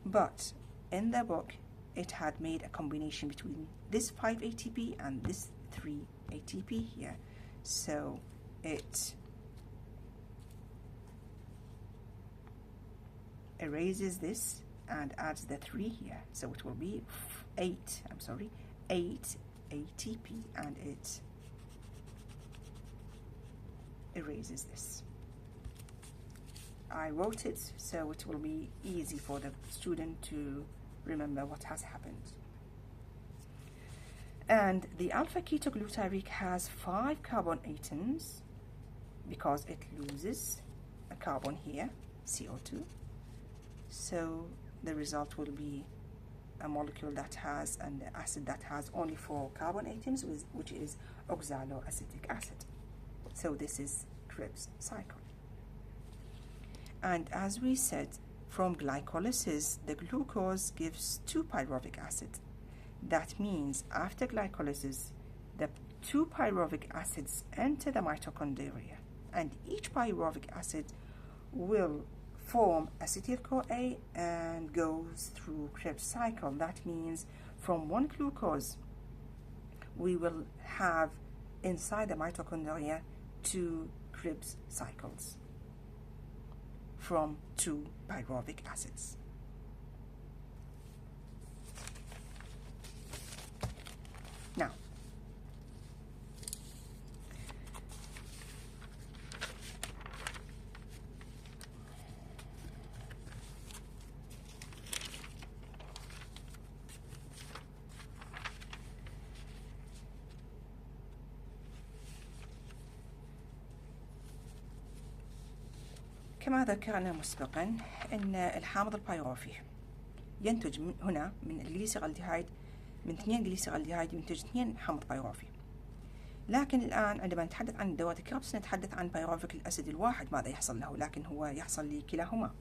But in the book, it had made a combination between this 5 ATP and this 3 ATP here. So it erases this and adds the 3 here. So it will be 8 ATP, and it erases this. I wrote it so it will be easy for the student to remember what has happened. And the alpha ketoglutarate has 5 carbon atoms because it loses a carbon here, CO2. So the result will be a molecule that has an acid that has only 4 carbon atoms, which is oxaloacetic acid. So this is Krebs cycle. And as we said, from glycolysis, the glucose gives 2 pyruvic acid. That means after glycolysis, the 2 pyruvic acids enter the mitochondria, and each pyruvic acid will form acetyl-CoA and goes through Krebs cycle. That means from one glucose, we will have inside the mitochondria 2 Krebs cycles from 2 pyruvic acids. Now, كما ذكرنا مسبقا أن الحامض البيروفي ينتج من هنا من الجليسيرالديهايد، من 2 جليسيرالديهايد ينتج 2 حامض بيروفي. لكن الآن عندما نتحدث عن دورة كربس نتحدث عن بيروفيك الأسيد الواحد ماذا يحصل له، لكن هو يحصل لكلاهما.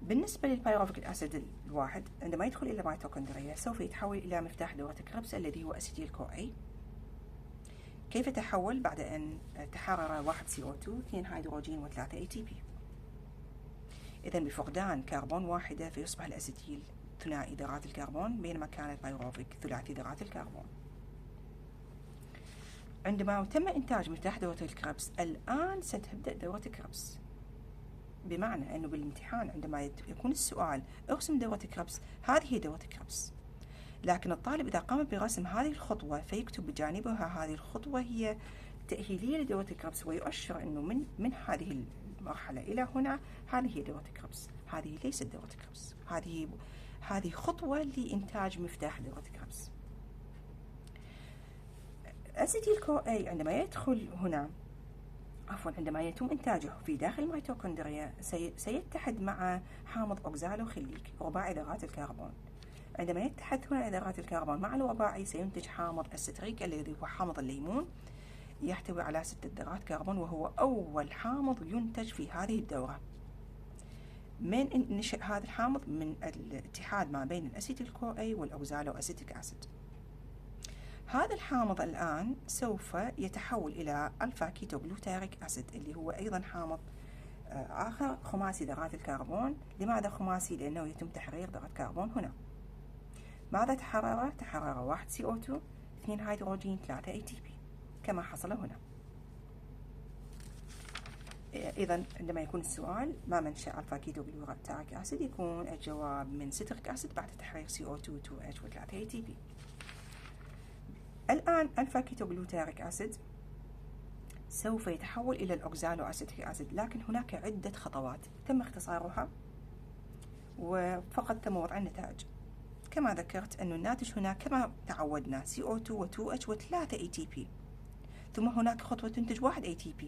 بالنسبة للبيروفيك الأسيد الواحد عندما يدخل إلى الميتوكوندريا سوف يتحول إلى مفتاح دورة كربس الذي هو أسيتيل-CoA. كيف تحول؟ بعد أن تحرر 1 CO2 2 هيدروجين و3 ATP. إذا بفقدان كربون واحدة فيصبح الأسيتيل ثنائي ذرات الكربون، بينما كان البيروفيك ثلاثي ذرات الكربون. عندما تم إنتاج مفتاح دورة الكربس الآن ستبدأ دورة كربس، بمعنى أنه بالامتحان عندما يكون السؤال ارسم دورة كربس، هذه هي دورة كربس، لكن الطالب إذا قام برسم هذه الخطوة فيكتب بجانبها هذه الخطوة هي تأهيلية لدورة الكربس، ويؤشر أنه من هذه المرحلة إلى هنا هذه هي دورة كربس. هذه ليست دورة كربس، هذه خطوة لإنتاج مفتاح دورة كربس. أسيتيل-CoA عندما يدخل هنا، عندما يتم إنتاجه في داخل الميتوكوندريا سيتحد مع حامض أوكزالوخليك رباعي ذرات الكربون. عندما يتحد ثنائي ذرات الكربون مع الرباعي سينتج حامض الستريك الذي هو حامض الليمون، يحتوي على 6 ذرات كربون، وهو أول حامض ينتج في هذه الدورة. من نشأ هذا الحامض؟ من الاتحاد ما بين الأسيتيل-CoA والأوكزالو أسيتيك أسيد. هذا الحامض الآن سوف يتحول إلى ألفا كيتوغلوتاريك أسيد اللي هو أيضا حامض آخر خماسي ذرات الكربون. لماذا خماسي؟ لأنه يتم تحرير ذرة كربون هنا. ماذا تحرر؟ تحرر 1 CO2 2 هيدروجين 3 ATP كما حصل هنا. إذا عندما يكون السؤال ما منشأ ألفا كيتوغلوتاريك أسيد يكون الجواب من ستريك أسيد بعد تحرير CO2 2H و3 ATP. الآن ألفا كيتوغلوتاريك أسيد سوف يتحول إلى الأوكزالو أسيتيك أسيد، لكن هناك عدة خطوات تم اختصارها وفقط تم وضع النتائج. كما ذكرت أن الناتج هنا كما تعودنا CO2 و2H و3 ATP، ثم هناك خطوة تنتج 1 ATP،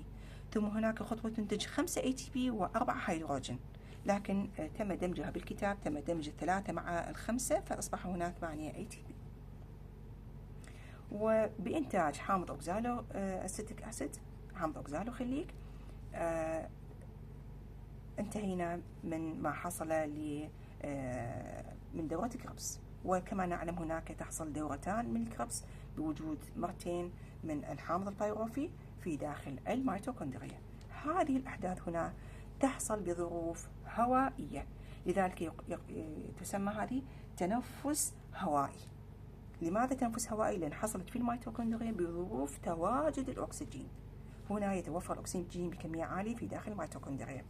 ثم هناك خطوة تنتج 5 ATP و4 هيدروجين، لكن تم دمجها بالكتاب، تم دمج 3 مع 5 فأصبح هناك 8 ATP. وبإنتاج حامض أوكزالو أسيتيك أسيد، حامض أوكزالو خليك، انتهينا من ما حصل من دورة كربس. وكما نعلم هناك تحصل دورتان من الكربس بوجود مرتين من الحامض البيروفي في داخل الميتوكوندريا. هذه الأحداث هنا تحصل بظروف هوائية، لذلك تسمى هذه تنفس هوائي. لماذا تنفس هوائي؟ لأن حصلت في الميتوكوندريا بظروف تواجد الأكسجين. هنا يتوفر الأكسجين بكمية عالية في داخل الميتوكوندريا،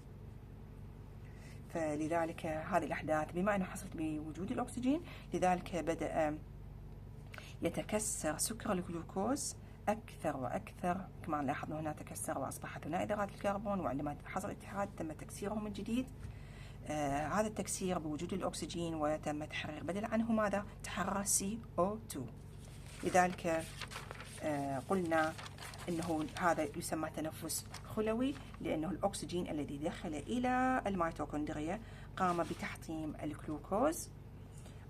فلذلك هذه الأحداث بما أنها حصلت بوجود الأكسجين لذلك بدأ يتكسر سكر الجلوكوز أكثر وأكثر. كما لاحظنا هنا تكسر وأصبح ثنائي ذرات الكربون، وعندما حصل اتحاد تم تكسيره من جديد. هذا التكسير بوجود الأكسجين وتم تحرير بدل عنه ماذا؟ تحرر CO2. لذلك قلنا أنه هذا يسمى تنفس خلوي، لأنه الأكسجين الذي دخل إلى الميتوكوندريا قام بتحطيم الجلوكوز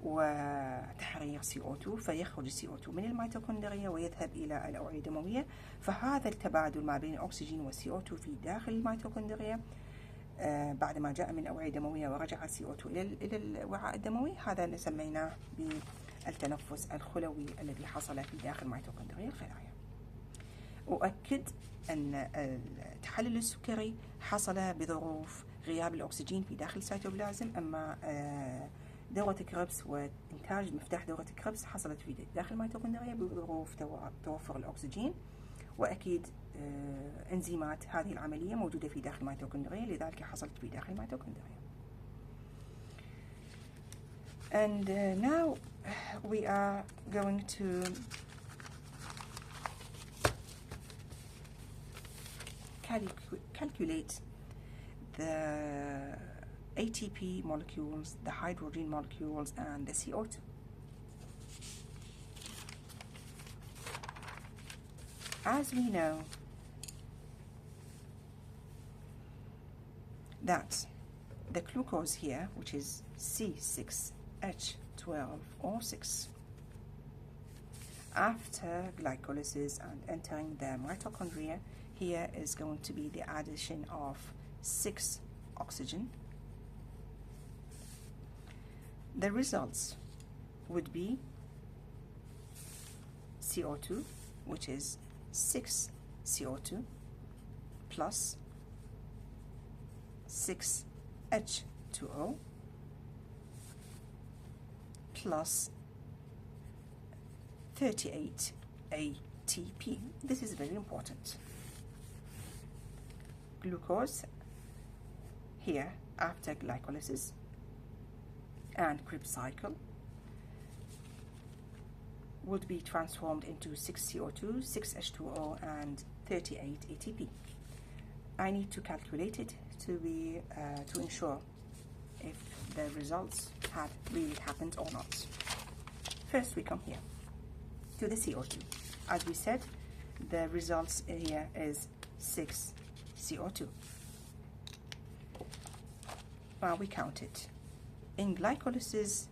وتحرير CO2، فيخرج CO2 من الميتوكوندريا ويذهب إلى الأوعية الدموية. فهذا التبادل ما بين الأكسجين والCO2 في داخل الميتوكوندريا بعد ما جاء من الأوعية الدموية ورجع CO2 إلى الوعاء الدموي، هذا سميناه بالتنفس الخلوي الذي حصل في داخل ميتوكوندريا الخلايا. أؤكد أن التحلل السكري حصل بظروف غياب الأكسجين في داخل السيتوبلازم، أما دورة كريبس وإنتاج مفتاح دورة كريبس حصلت في داخل الميتوكوندريا بظروف توفر الأكسجين. وأكيد إنزيمات هذه العملية موجودة في داخل الميتوكوندريا، لذلك حصلت في داخل الميتوكوندريا. And now we are going to calculate the ATP molecules, the hydrogen molecules, and the CO2. As we know that the glucose here, which is C6H12O6, after glycolysis and entering the mitochondria, here is going to be the addition of 6 oxygen. The results would be CO2, which is 6 CO2 plus 6 H2O plus 38 ATP. This is very important. Glucose here after glycolysis and Krebs cycle would be transformed into 6 CO2, 6 H2O, and 38 ATP. I need to calculate it to ensure if the results have really happened or not. First, we come here to the CO2. As we said, the results here is 6 CO2. Now we count it. In glycolysis,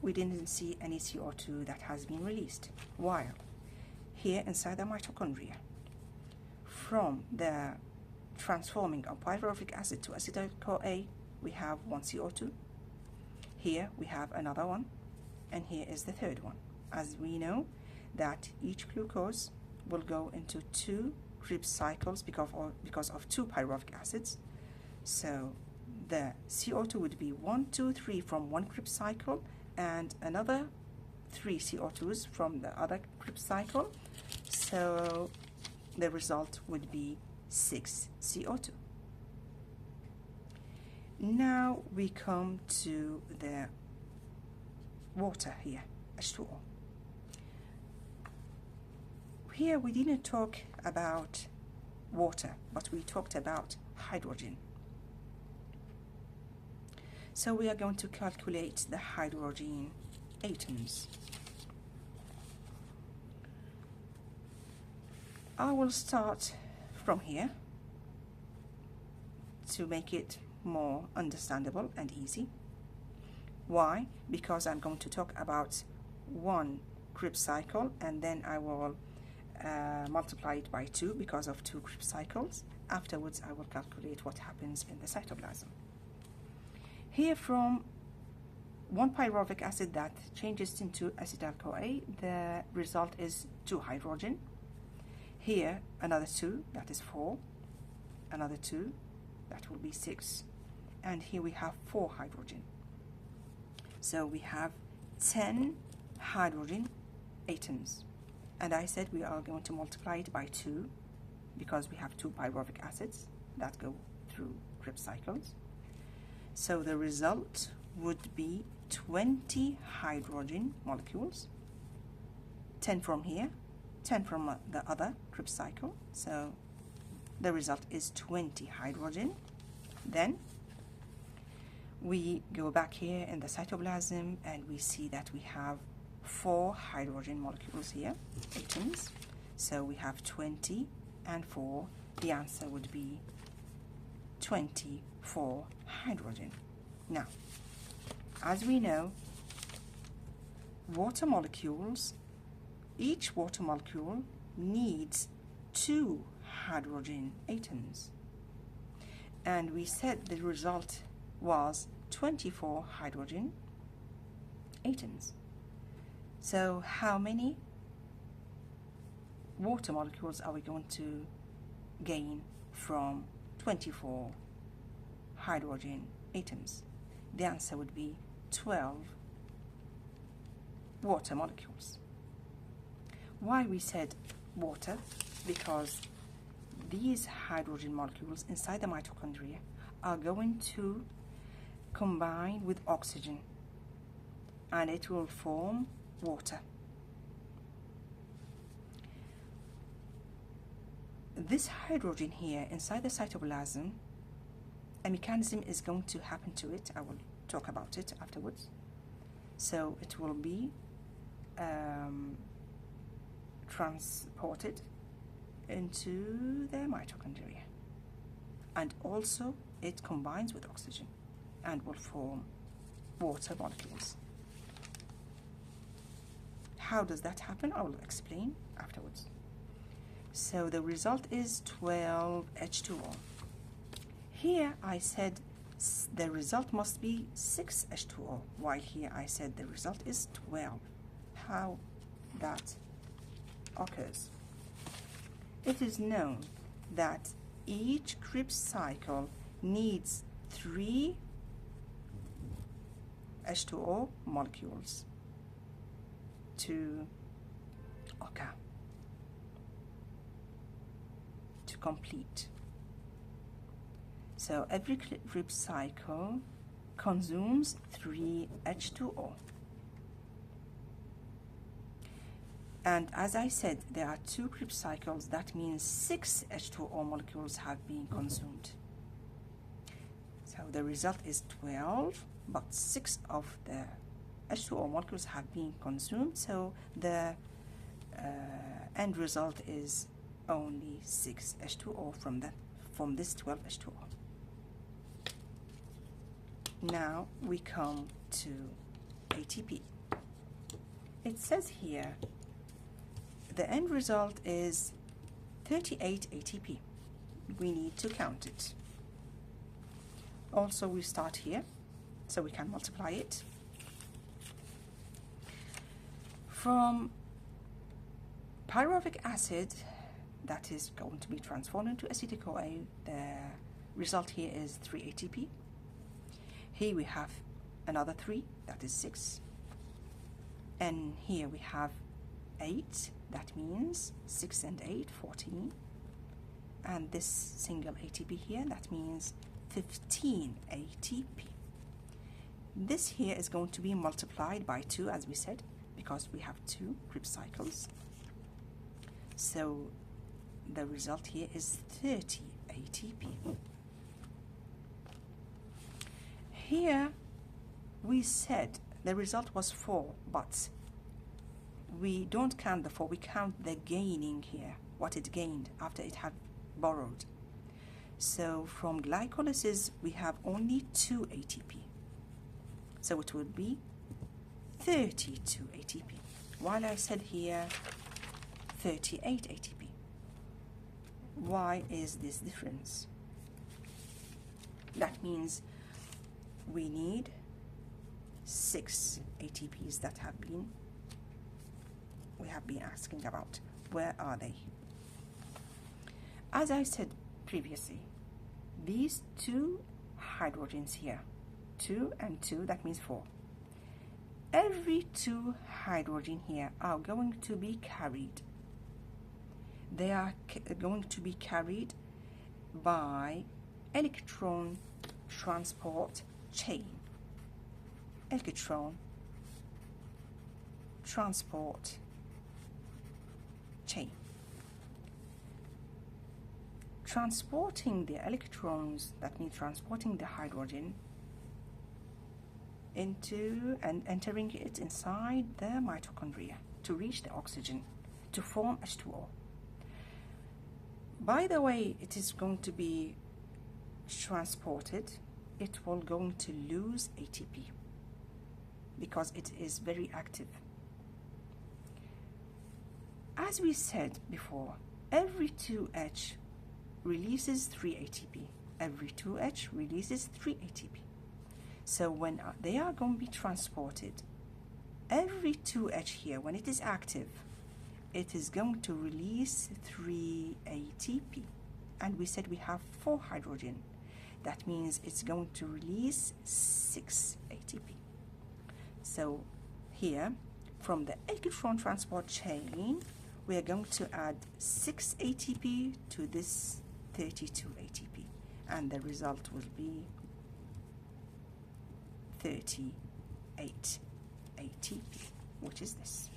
we didn't see any CO2 that has been released, while here inside the mitochondria, from the transforming of pyruvic acid to acetyl-CoA, we have 1 CO2. Here we have another one, and here is the third one. As we know that each glucose will go into 2 Krebs cycles because of 2 pyruvic acids. So the CO2 would be 1, 2, 3 from 1 Krebs cycle, and another 3 CO2s from the other Krebs cycle. So the result would be 6 CO2. Now we come to the water here, H2O. Here we didn't talk about water, but we talked about hydrogen. So we are going to calculate the hydrogen atoms. I will start from here to make it more understandable and easy. Why? Because I'm going to talk about 1 Krebs cycle, and then I will multiply it by 2 because of 2 Krebs cycles. Afterwards, I will calculate what happens in the cytoplasm. Here, from 1 pyruvic acid that changes into acetyl-CoA, the result is 2 hydrogen. Here, another 2, that is 4. Another 2, that will be 6. And here we have 4 hydrogen. So we have 10 hydrogen atoms. And I said we are going to multiply it by 2 because we have 2 pyruvic acids that go through Krebs cycles. So the result would be 20 hydrogen molecules, 10 from here, 10 from the other Krebs cycle. So the result is 20 hydrogen. Then we go back here in the cytoplasm and we see that we have 4 hydrogen molecules here, atoms. So we have 20 and 4. The answer would be 24 hydrogen. Now, as we know, water molecules, each water molecule needs 2 hydrogen atoms. And we said the result was 24 hydrogen atoms. So how many water molecules are we going to gain from 24 hydrogen atoms? The answer would be 12 water molecules. Why we said water? Because these hydrogen molecules inside the mitochondria are going to combine with oxygen and it will form water. This hydrogen here inside the cytoplasm, a mechanism is going to happen to it. I will talk about it afterwards. So it will be transported into the mitochondria, and also it combines with oxygen and will form water molecules. How does that happen? I will explain afterwards. So the result is 12 H2O. Here I said the result must be 6 H2O, while here I said the result is 12. How that occurs? It is known that each Krebs cycle needs 3 H2O molecules to occur, to complete. So every Krebs cycle consumes 3 H2O. And as I said, there are 2 Krebs cycles. That means 6 H2O molecules have been consumed. So the result is 12, but 6 of the H2O molecules have been consumed. So the end result is only 6 H2O from this 12 H2O. Now we come to ATP. It says here the end result is 38 ATP. We need to count it. Also, we start here, so we can multiply it. From pyruvic acid, that is going to be transformed into acetic-CoA, the result here is 3 ATP. Here we have another 3, that is 6. And here we have 8, that means 6 and 8, 14. And this single ATP here, that means 15 ATP. This here is going to be multiplied by 2, as we said, because we have 2 Krebs cycles. So the result here is 30 ATP. Here we said the result was 4, but we don't count the 4, we count the gaining here, what it gained after it had borrowed. So from glycolysis we have only 2 ATP. So it would be 32 ATP, while I said here 38 ATP. Why is this difference? That means we need 6 ATPs that we have been asking about. Where are they? As I said previously, these 2 hydrogens here, 2 and 2, that means 4. Every 2 hydrogen here are going to be carried. They are going to be carried by electron transport chain. Electron transport chain. Transporting the electrons, that means transporting the hydrogen into and entering it inside the mitochondria to reach the oxygen to form H2O. By the way it is going to be transported, it will going to lose ATP because it is very active. As we said before, every 2H releases 3 ATP. Every 2H releases 3 ATP. So when they are going to be transported, every 2H here, when it is active, it is going to release 3 ATP. And we said we have 4 hydrogen. That means it's going to release 6 ATP. So here, from the electron transport chain, we are going to add 6 ATP to this 32 ATP. And the result will be 38 ATP, which is this.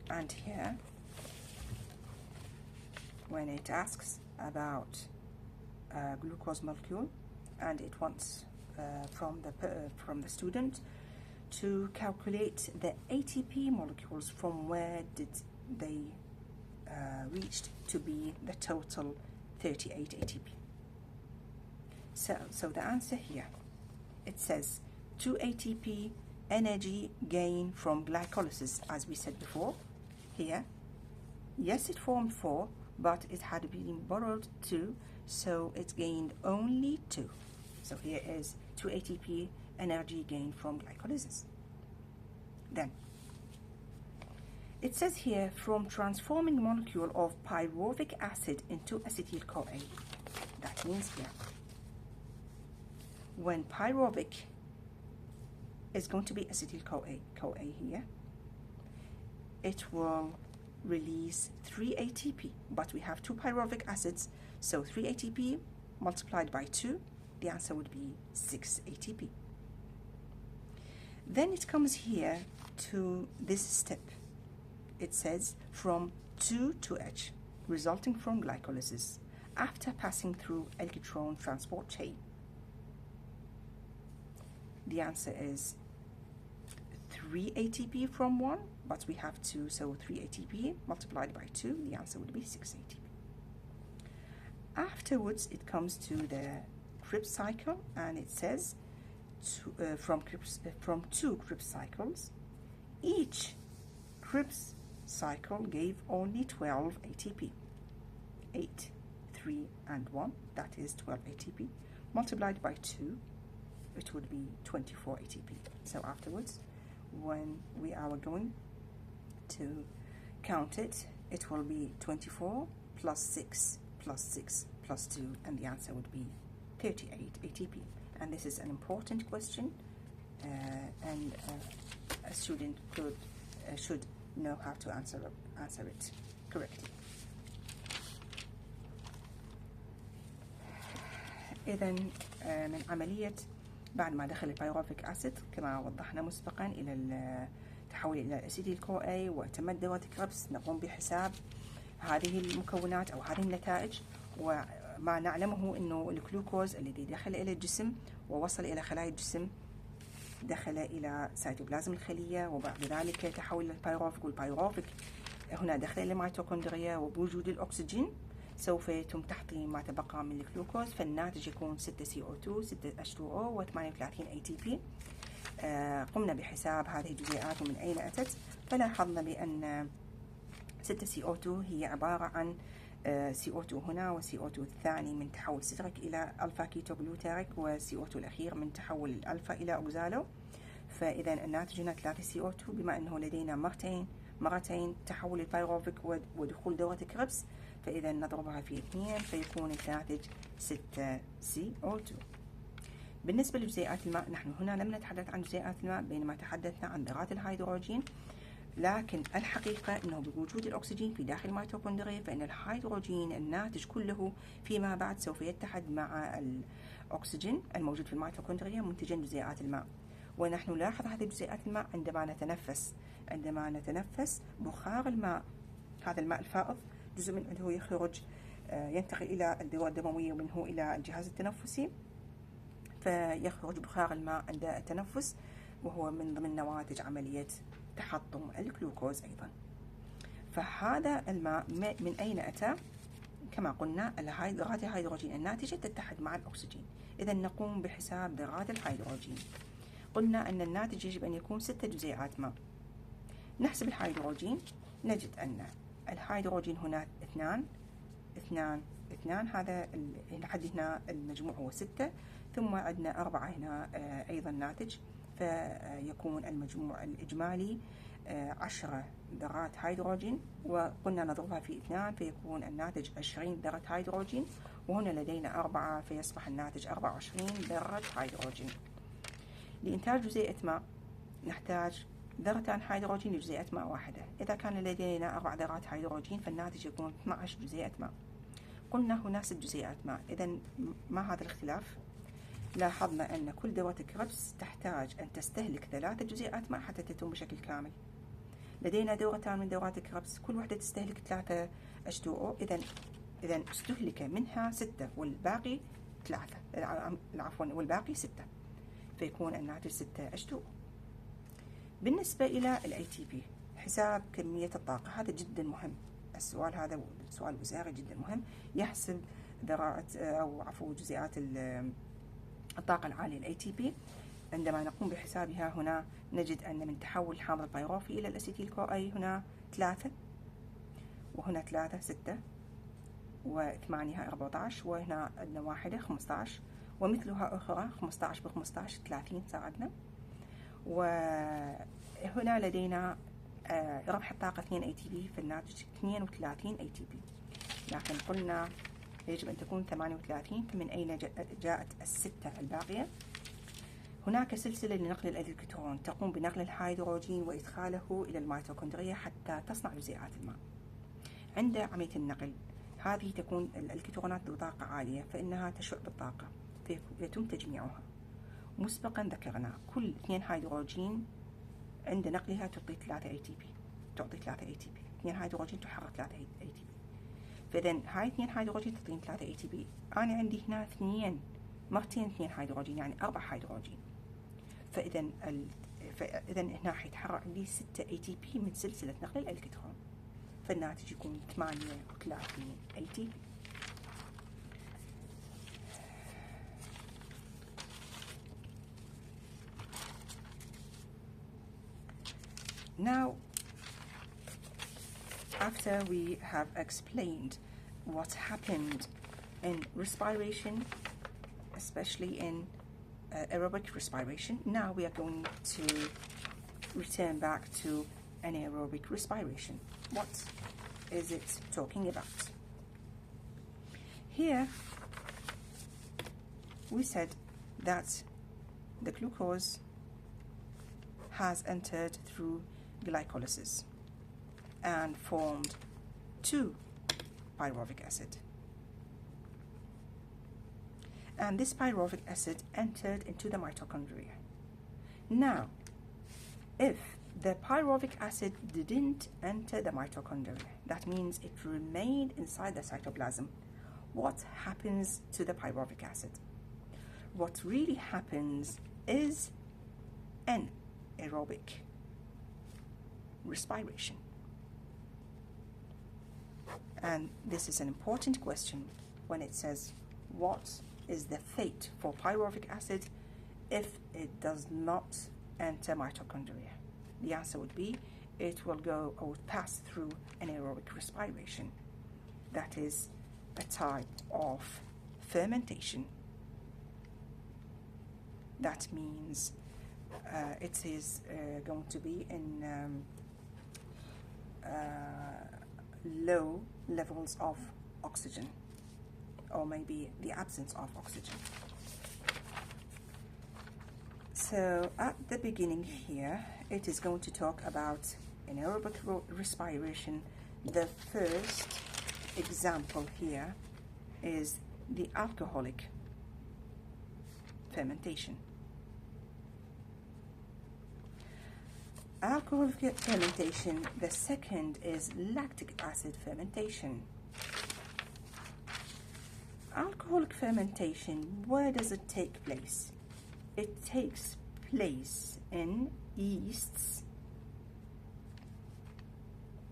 And here, when it asks about glucose molecule, and it wants from the student to calculate the ATP molecules from where did they reached to be the total 38 ATP. So the answer here, it says 2 ATP energy gain from glycolysis, as we said before. Here, yes, it formed 4, but it had been borrowed 2, so it gained only 2. So here is 2 ATP energy gained from glycolysis. Then, it says here, from transforming molecule of pyruvic acid into acetyl-CoA. That means here, when pyruvic is going to be acetyl-CoA here, it will release 3 ATP, but we have 2 pyruvic acids, so 3 ATP multiplied by 2, the answer would be 6 ATP. Then it comes here to this step. It says from 2 to H, resulting from glycolysis, after passing through electron transport chain. The answer is 3 ATP from 1, but we have 2, so 3 ATP multiplied by 2, the answer would be 6 ATP. Afterwards, it comes to the Krebs cycle, and it says from 2 Krebs cycles, each Krebs cycle gave only 12 ATP. 8, 3, and 1, that is 12 ATP, multiplied by 2, it would be 24 ATP. So afterwards, when we are going to count it, it will be 24 plus 6 plus 6 plus 2, and the answer would be 38 ATP. And this is an important question, and a student should know how to answer it correctly. إذا من عملية بعد ما دخل البيروفيك أسيد كما وضحنا مسبقا إلى التحول إلى الأسيتيل-CoA وتمت دورة كريبس، نقوم بحساب هذه المكونات أو هذه النتائج، وما نعلمه أنه الجلوكوز الذي دخل إلى الجسم ووصل إلى خلايا الجسم دخل إلى سيتوبلازم الخلية، وبعد ذلك تحول إلى البيروفيك، والبيروفيك هنا دخل إلى الميتوكوندريا، وبوجود الأكسجين سوف يتم تحطيم ما تبقى من الجلوكوز، فالناتج يكون 6 CO2 6 H2O و38 ATP. قمنا بحساب هذه الجزيئات ومن أين أتت، فلاحظنا بأن 6 CO2 هي عبارة عن CO2 هنا و CO2 الثاني من تحول ستريك إلى ألفا كيتوغلوتاريك، و CO2 الأخير من تحول الألفا إلى أوكزالو. فإذا الناتج هنا 3 CO2، بما أنه لدينا مرتين تحول البيروفيك ودخول دورة كريبس، فإذا نضربها في 2 فيكون الناتج 6 CO2. بالنسبة لجزيئات الماء، نحن هنا لم نتحدث عن جزيئات الماء بينما تحدثنا عن ذرات الهيدروجين، لكن الحقيقة أنه بوجود الأكسجين في داخل الميتوكوندريا فإن الهيدروجين الناتج كله فيما بعد سوف يتحد مع الأكسجين الموجود في الميتوكوندريا منتجا جزيئات الماء. ونحن نلاحظ هذه جزيئات الماء عندما نتنفس بخار الماء، هذا الماء الفائض جزء منه يخرج ينتقل إلى الدورة الدموية ومنه إلى الجهاز التنفسي، فيخرج بخار الماء عند التنفس، وهو من ضمن نواتج عملية تحطم الجلوكوز أيضا. فهذا الماء من أين أتى؟ كما قلنا ذرات الهيدروجين الناتجة تتحد مع الأكسجين. إذا نقوم بحساب ذرات الهيدروجين. قلنا أن الناتج يجب أن يكون 6 جزيئات ماء. نحسب الهيدروجين، نجد أن الهيدروجين هنا 2 هذا لحد هنا المجموع هو 6، ثم عندنا 4 هنا أيضا ناتج، فيكون المجموع الإجمالي 10 ذرات هيدروجين، وقلنا نضربها في 2 فيكون الناتج 20 ذرة هيدروجين، وهنا لدينا 4 فيصبح الناتج 24 ذرة هيدروجين. لإنتاج جزيئة ماء نحتاج ذرتان هيدروجين لجزيئة ماء واحدة. إذا كان لدينا 4 ذرات هيدروجين فالناتج يكون 12 جزيئة ماء. قلنا هنا 6 جزيئات ماء. إذا مع هذا الاختلاف لاحظنا أن كل ذرة كربس تحتاج أن تستهلك 3 جزيئات ماء حتى تتم بشكل كامل. لدينا ذرتان من ذرات الكربس كل واحدة تستهلك 3 H2O، إذا استهلك منها 6 والباقي 3، والباقي 6، فيكون الناتج 6 H2O. بالنسبة إلى ال ATP حساب كمية الطاقة، هذا جدا مهم. السؤال هذا سؤال وزاري جدا مهم، يحسب ذرات جزيئات الطاقة العالية ال ATP. عندما نقوم بحسابها هنا نجد أن من تحول حامض البيروفي إلى الأسيتيل CoA هنا 3، وهنا 3 6، و8 14، وهنا عندنا 1 15، ومثلها أخرى 15 ب 15 30 صار عندنا. وهنا لدينا ربح الطاقة 2 ATP في الناتج 32 ATP، لكن قلنا يجب أن تكون 38، فمن أين جاءت الستة الباقية؟ هناك سلسلة لنقل الإلكترون تقوم بنقل الهيدروجين وإدخاله إلى الميتوكوندريا حتى تصنع جزيئات الماء. عند عملية النقل هذه تكون الإلكترونات ذو طاقة عالية، فإنها تشع بالطاقة يتم تجميعها. مسبقا ذكرنا كل 2 هيدروجين عند نقلها تعطي 3 ATP، 2 هيدروجين تحرك 3 ATP، فإذا هاي 2 هيدروجين تعطيني 3 ATP. أنا عندي هنا 2 مرتين 2 هيدروجين يعني 4 هيدروجين، فإذا هنا حيتحرك عندي 6 ATP من سلسلة نقل الإلكترون، فالناتج يكون 38 ATP. Now, after we have explained what happened in respiration, especially in aerobic respiration, now we are going to return back to anaerobic respiration. What is it talking about? Here, we said that the glucose has entered through glycolysis and formed 2 pyruvic acid. And this pyruvic acid entered into the mitochondria. Now, if the pyruvic acid didn't enter the mitochondria, that means it remained inside the cytoplasm, what happens to the pyruvic acid? What really happens is anaerobic respiration. And this is an important question when it says what is the fate for pyruvic acid if it does not enter mitochondria. The answer would be it will go or pass through anaerobic respiration. That is a type of fermentation. That means it is going to be in low levels of oxygen, or maybe the absence of oxygen. So at the beginning here, it is going to talk about anaerobic respiration. The first example here is the alcoholic fermentation. Alcoholic fermentation. The second is lactic acid fermentation. Alcoholic fermentation, where does it take place? It takes place in yeasts.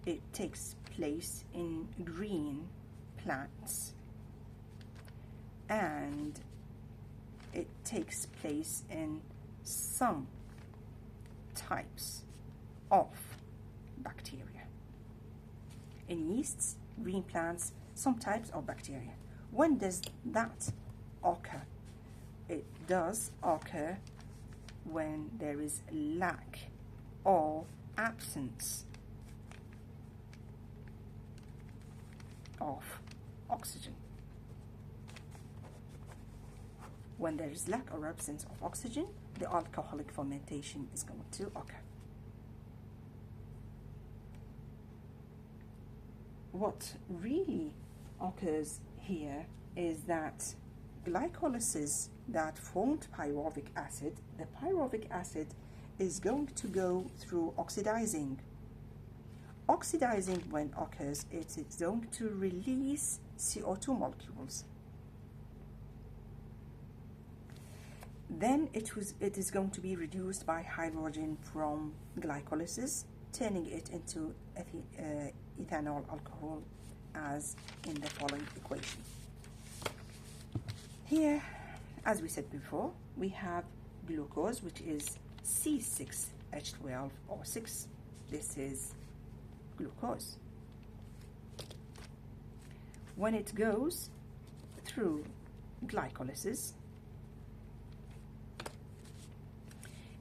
It takes place in green plants, and it takes place in some types of bacteria. In yeasts, green plants, some types of bacteria. When does that occur? It does occur when there is lack or absence of oxygen. When there is lack or absence of oxygen, the alcoholic fermentation is going to occur. What really occurs here is that glycolysis that formed pyruvic acid, the pyruvic acid is going to go through oxidizing. Oxidizing, when occurs, it is going to release CO2 molecules. Then it is going to be reduced by hydrogen from glycolysis, turning it into ethanol alcohol, as in the following equation. Here, as we said before, we have glucose, which is C6H12O6. This is glucose. When it goes through glycolysis,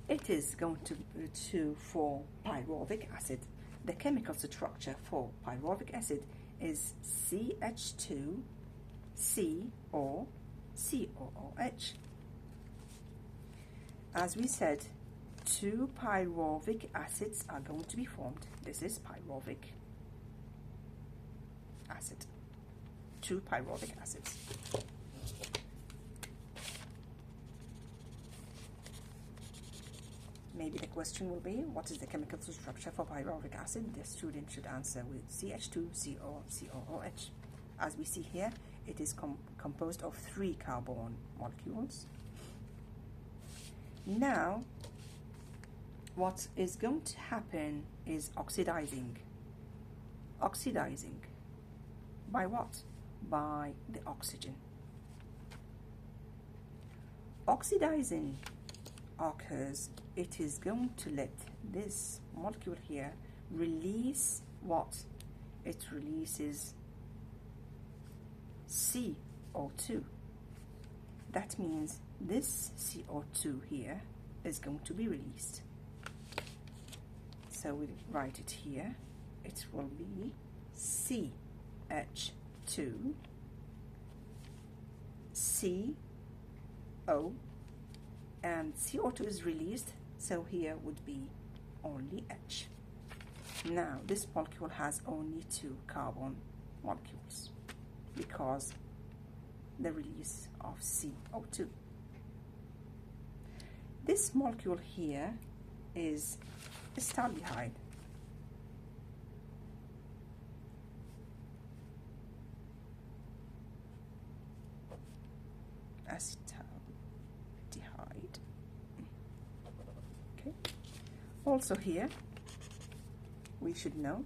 it is going to form pyruvic acid. The chemical structure for pyruvic acid is CH2COCOOH. As we said, two pyruvic acids are going to be formed. This is pyruvic acid. Two pyruvic acids. Maybe the question will be, what is the chemical structure for pyruvic acid? The student should answer with CH2COCOOH. As we see here, it is composed of 3 carbon molecules. Now, what is going to happen is oxidizing. Oxidizing. By what? By the oxygen. Oxidizing occurs, it is going to let this molecule here release what? It releases CO2. That means this CO2 here is going to be released. So we'll write it here. It will be CH2 CO, and CO2 is released, so here would be only H. Now this molecule has only 2 carbon molecules because the release of CO2. This molecule here is acetaldehyde. Acetaldehyde. Okay. Also here, we should know,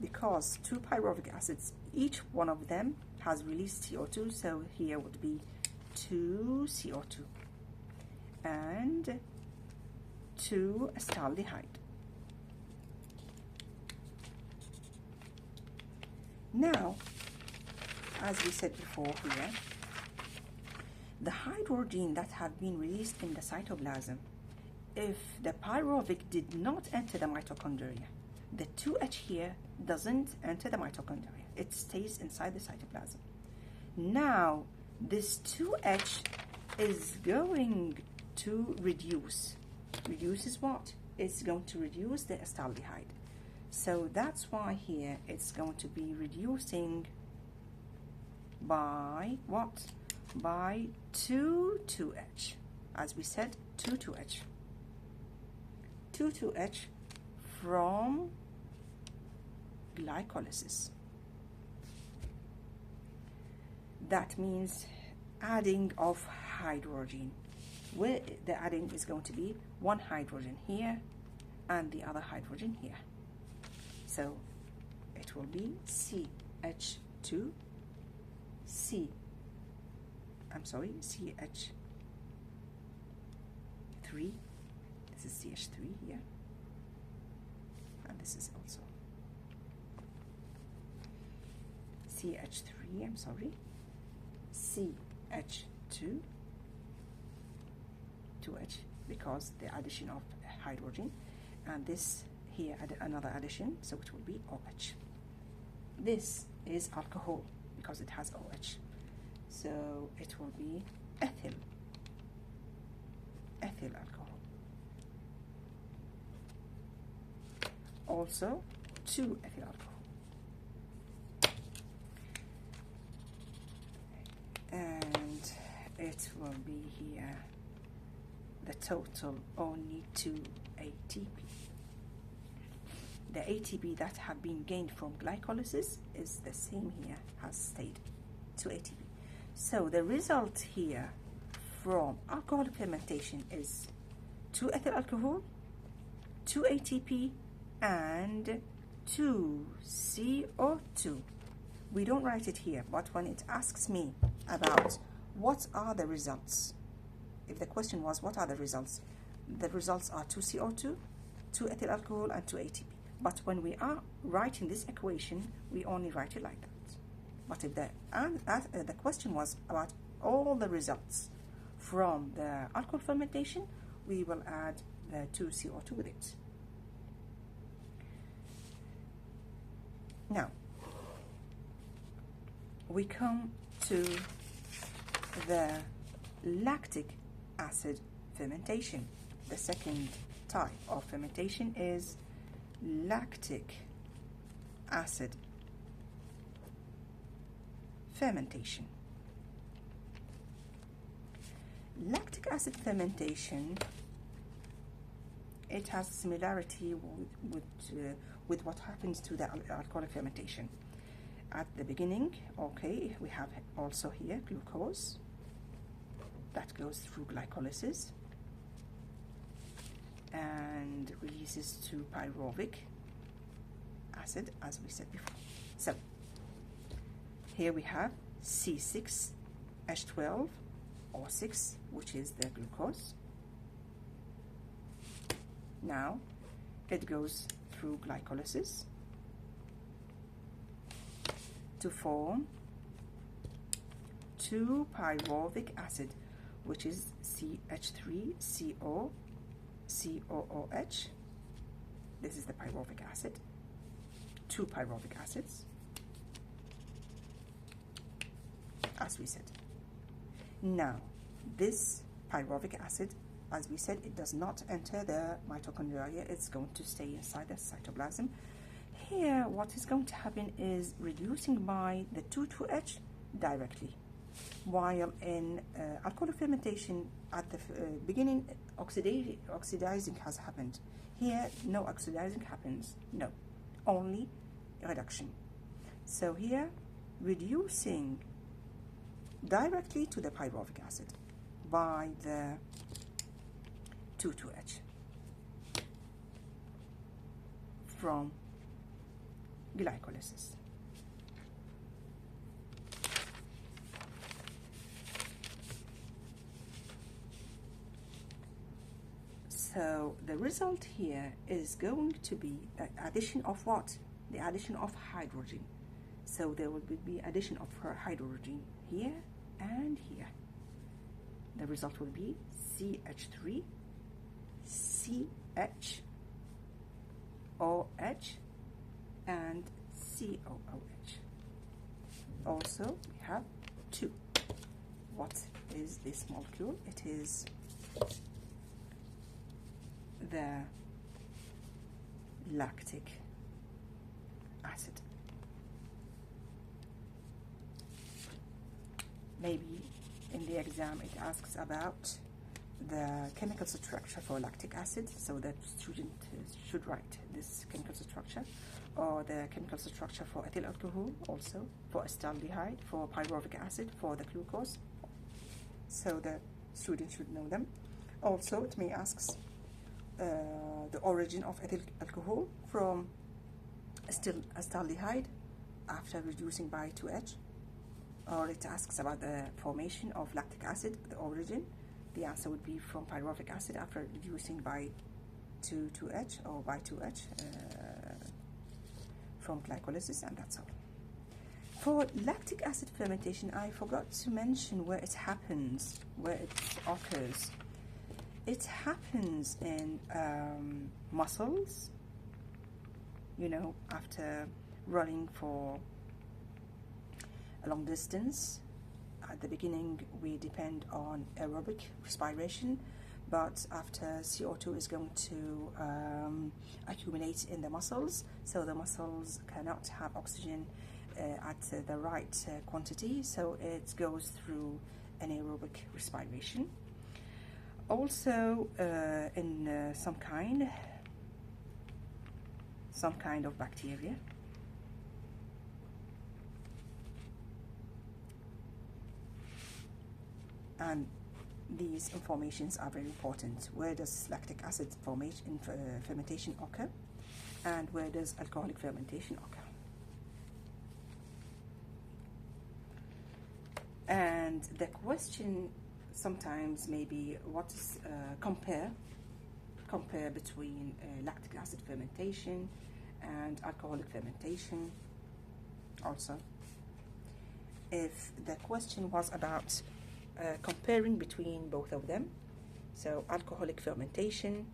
because 2 pyruvic acids, each one of them has released CO2, so here would be 2 CO2 and 2 acetaldehyde. Now, as we said before here, the hydrogen that had been released in the cytoplasm, if the pyruvic did not enter the mitochondria, the 2H here doesn't enter the mitochondria. It stays inside the cytoplasm. Now, this 2H is going to reduce. Reduces what? It's going to reduce the acetaldehyde. So that's why here it's going to be reducing by what? By 2H. As we said, 2H. 2H from glycolysis. That means adding of hydrogen. Where the adding is going to be 1 hydrogen here and the other hydrogen here. So it will be CH2 CH3. This is CH3 here, and this is also CH3, CH2, 2H, because the addition of hydrogen, and this here another addition, so it will be OH. This is alcohol because it has OH, so it will be ethyl alcohol. Also 2-ethyl alcohol. And it will be here the total only 2 ATP. The ATP that have been gained from glycolysis is the same here, has stayed 2 ATP. So the result here from alcoholic fermentation is 2-ethyl alcohol, 2 ATP, and 2 CO2. We don't write it here, but when it asks me about what are the results, if the question was what are the results are 2 CO2, 2 ethyl alcohol, and 2 ATP. But when we are writing this equation, we only write it like that. But if the question was about all the results from the alcohol fermentation, we will add the 2 CO2 with it. Now, we come to the lactic acid fermentation. The second type of fermentation is lactic acid fermentation. Lactic acid fermentation, it has similarity with what happens to the alcoholic fermentation. At the beginning, okay, we have also here glucose that goes through glycolysis and releases to pyruvic acid, as we said before. So here we have C6H12O6, which is the glucose. Now it goes through glycolysis to form 2-pyruvic acid, which is CH3COOH. This is the pyruvic acid. 2 pyruvic acids, as we said. Now, this pyruvic acid, as we said, it does not enter the mitochondria. It's going to stay inside the cytoplasm. Here, what is going to happen is reducing by the 2,2-H directly. While in alcoholic fermentation, at the beginning, oxidizing has happened. Here, no oxidizing happens. No, only reduction. So here, reducing directly to the pyruvic acid by the 2,2-H from glycolysis. So the result here is going to be the addition of what? The addition of hydrogen. So there will be addition of hydrogen here and here. The result will be CH3, CHOH, and COOH. Also, we have 2. What is this molecule? It is the lactic acid. Maybe in the exam it asks about the chemical structure for lactic acid, so the student should write this chemical structure, or the chemical structure for ethyl alcohol, also for acetaldehyde, for pyruvic acid, for the glucose, so the student should know them. Also, it may ask the origin of ethyl alcohol from acetaldehyde after reducing by 2H, or it asks about the formation of lactic acid, the origin, the answer would be from pyruvic acid after reducing by 2H or by 2H from glycolysis, and that's all. For lactic acid fermentation, I forgot to mention where it happens, where it occurs. It happens in muscles, you know, after running for a long distance. At the beginning, we depend on aerobic respiration, but after CO2 is going to accumulate in the muscles, so the muscles cannot have oxygen at the right quantity, so it goes through anaerobic respiration. Also, in some kind of bacteria. And these informations are very important. Where does lactic acid formation fermentation occur, and where does alcoholic fermentation occur? And the question sometimes may be, what is compare between lactic acid fermentation and alcoholic fermentation. Also, if the question was about comparing between both of them, so alcoholic fermentation,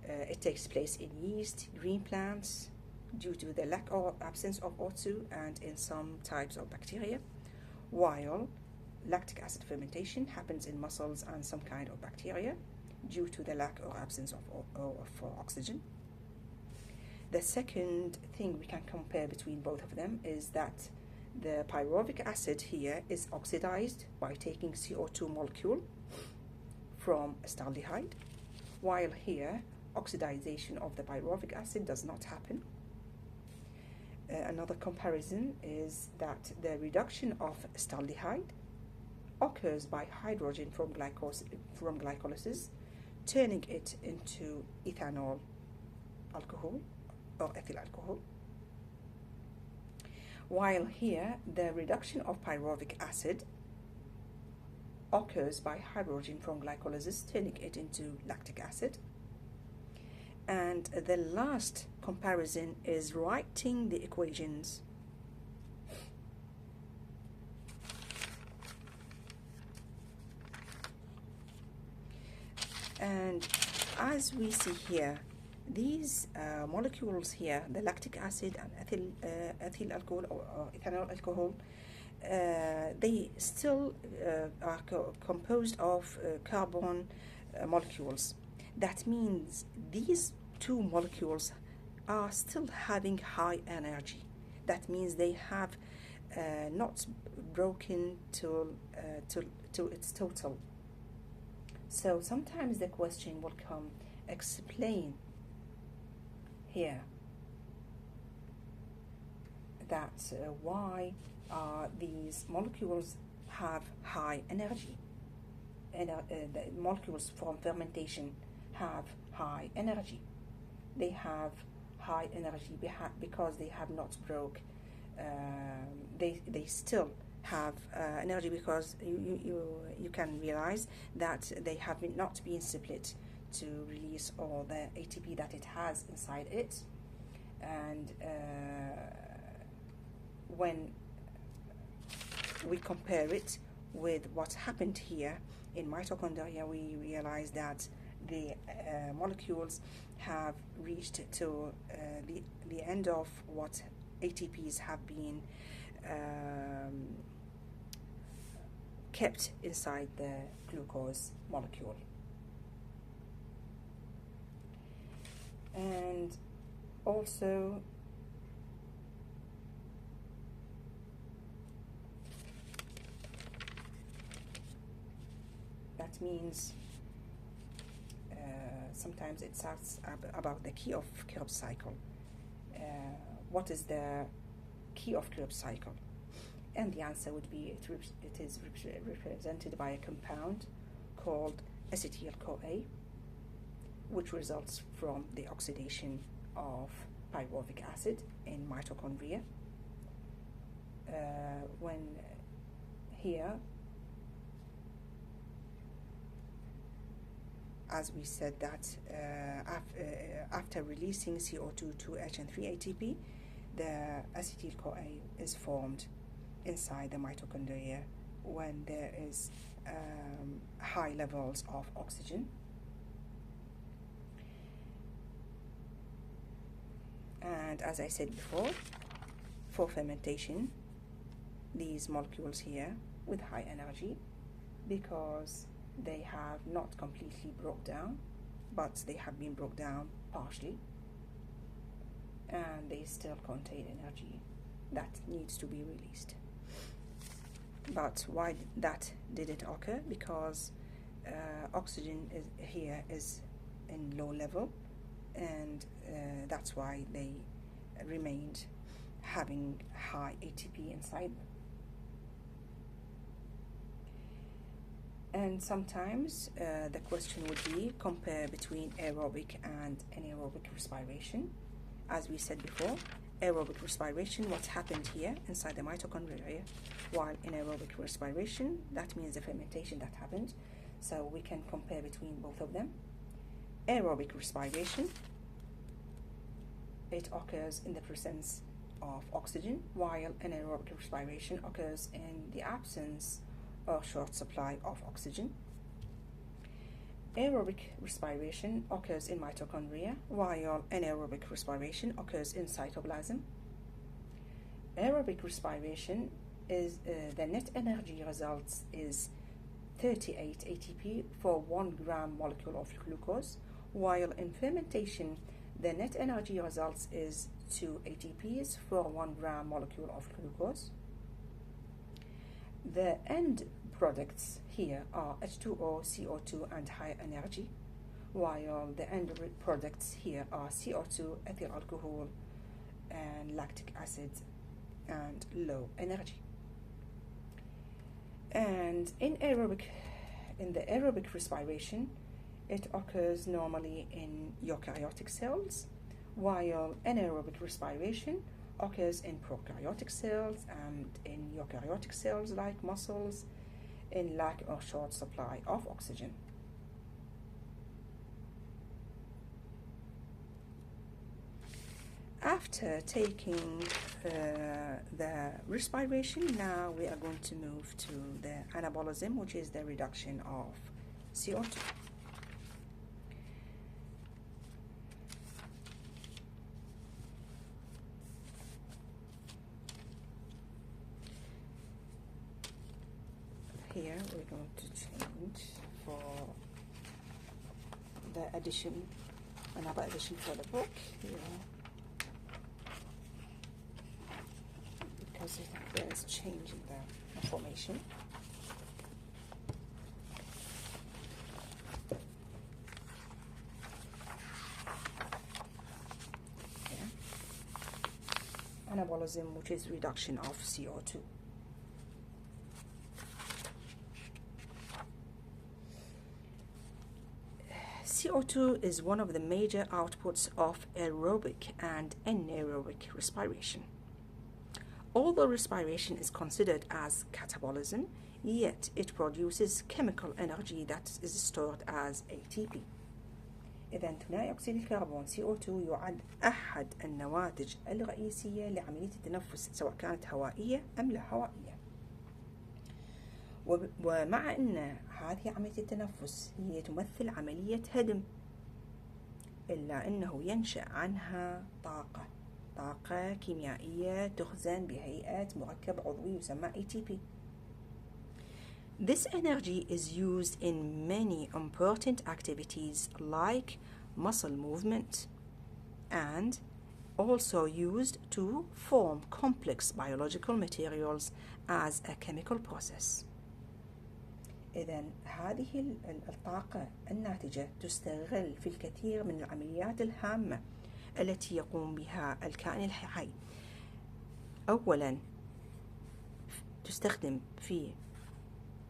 it takes place in yeast, green plants, due to the lack or absence of O2, and in some types of bacteria, while lactic acid fermentation happens in mussels and some kind of bacteria due to the lack or absence of oxygen. The second thing we can compare between both of them is that the pyruvic acid here is oxidized by taking CO2 molecule from acetaldehyde, while here oxidization of the pyruvic acid does not happen. Another comparison is that the reduction of acetaldehyde occurs by hydrogen from glycolysis, turning it into ethanol alcohol or ethyl alcohol, while here the reduction of pyruvic acid occurs by hydrogen from glycolysis, turning it into lactic acid. And the last comparison is writing the equations. And as we see here, these molecules here, the lactic acid and ethyl alcohol or ethanol alcohol, they still are composed of carbon molecules. That means these two molecules are still having high energy. That means they have not broken to its total. So sometimes the question will come, explain here that why these molecules have high energy. The molecules from fermentation have high energy. They have high energy because they have not broke. They still have energy because you can realize that they have not been split to release all the ATP that it has inside it. And when we compare it with what happened here in mitochondria, we realize that the molecules have reached to the end of what ATPs have been kept inside the glucose molecule. And also that means sometimes it starts about the key of Krebs cycle. What is the key of Krebs cycle? And the answer would be it is represented by a compound called acetyl-CoA, which results from the oxidation of pyruvic acid in mitochondria. When here, as we said that after releasing CO2 to H and 3 ATP, the acetyl-CoA is formed inside the mitochondria when there is high levels of oxygen. And as I said before, for fermentation, these molecules here with high energy, because they have not completely broke down, but they have been broke down partially, and they still contain energy that needs to be released. But why that didn't occur? Because oxygen here is in low level, and that's why they remained having high ATP inside them. And sometimes the question would be compare between aerobic and anaerobic respiration. As we said before, aerobic respiration, what happened here inside the mitochondria, while anaerobic respiration, that means the fermentation that happened. So we can compare between both of them. Aerobic respiration, it occurs in the presence of oxygen, while anaerobic respiration occurs in the absence or short supply of oxygen. Aerobic respiration occurs in mitochondria, while anaerobic respiration occurs in cytoplasm. Aerobic respiration is the net energy results is 38 ATP for 1 gram molecule of glucose, while in fermentation the net energy results is 2 ATPs for 1 gram molecule of glucose. The end products here are H2O, CO2, and high energy, while the end products here are CO2, ethyl alcohol, and lactic acid, and low energy. And in the aerobic respiration, it occurs normally in eukaryotic cells, while anaerobic respiration occurs in prokaryotic cells and in eukaryotic cells like muscles in lack or short supply of oxygen. After taking the respiration, now we are going to move to the anabolism, which is the reduction of CO2. Here we're going to change for the addition, another addition for the book here, because there is change in the information. Here. Anabolism, which is reduction of CO2. CO2 is one of the major outputs of aerobic and anaerobic respiration. Although respiration is considered as catabolism, yet it produces chemical energy that is stored as ATP. إذن ثنائي أكسيد الكربون CO2 يعد أحد النواتج الرئيسية لعملية التنفس، سواء كانت هوائية أم لا هوائية. ومع أن هذه عملية التنفس هي تمثل عملية هدم، إلا أنه ينشأ عنها طاقة كيميائية تخزن بهيئة مركب عضوي يسمى ATP. This energy is used in many important activities like muscle movement, and also used to form complex biological materials as a chemical process. إذن هذه الطاقة الناتجة تستغل في الكثير من العمليات الهامة التي يقوم بها الكائن الحي. أولاً تستخدم في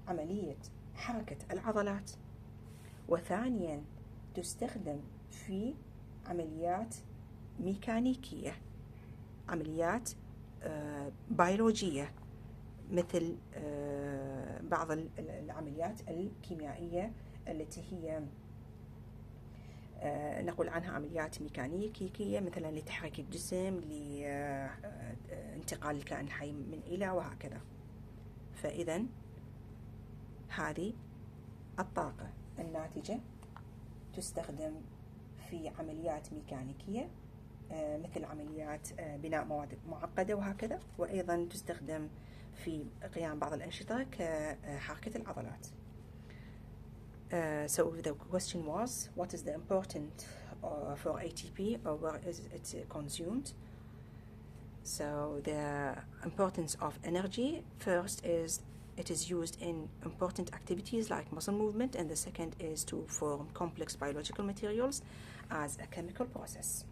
عملية حركة العضلات، وثانياً تستخدم في عمليات ميكانيكية، عمليات بيولوجية مثل بعض العمليات الكيميائية التي هي نقول عنها عمليات ميكانيكية، مثلا لتحريك الجسم، لانتقال الكائن الحي من إلى وهكذا. فإذا هذه الطاقة الناتجة تستخدم في عمليات ميكانيكية مثل عمليات بناء مواد معقدة وهكذا، وأيضا تستخدم في قيام بعض الأنشطة كحركة العضلات. So the question was, what is the important for ATP, or where is it consumed? So the importance of energy, first is it is used in important activities like muscle movement, and the second is to form complex biological materials as a chemical process.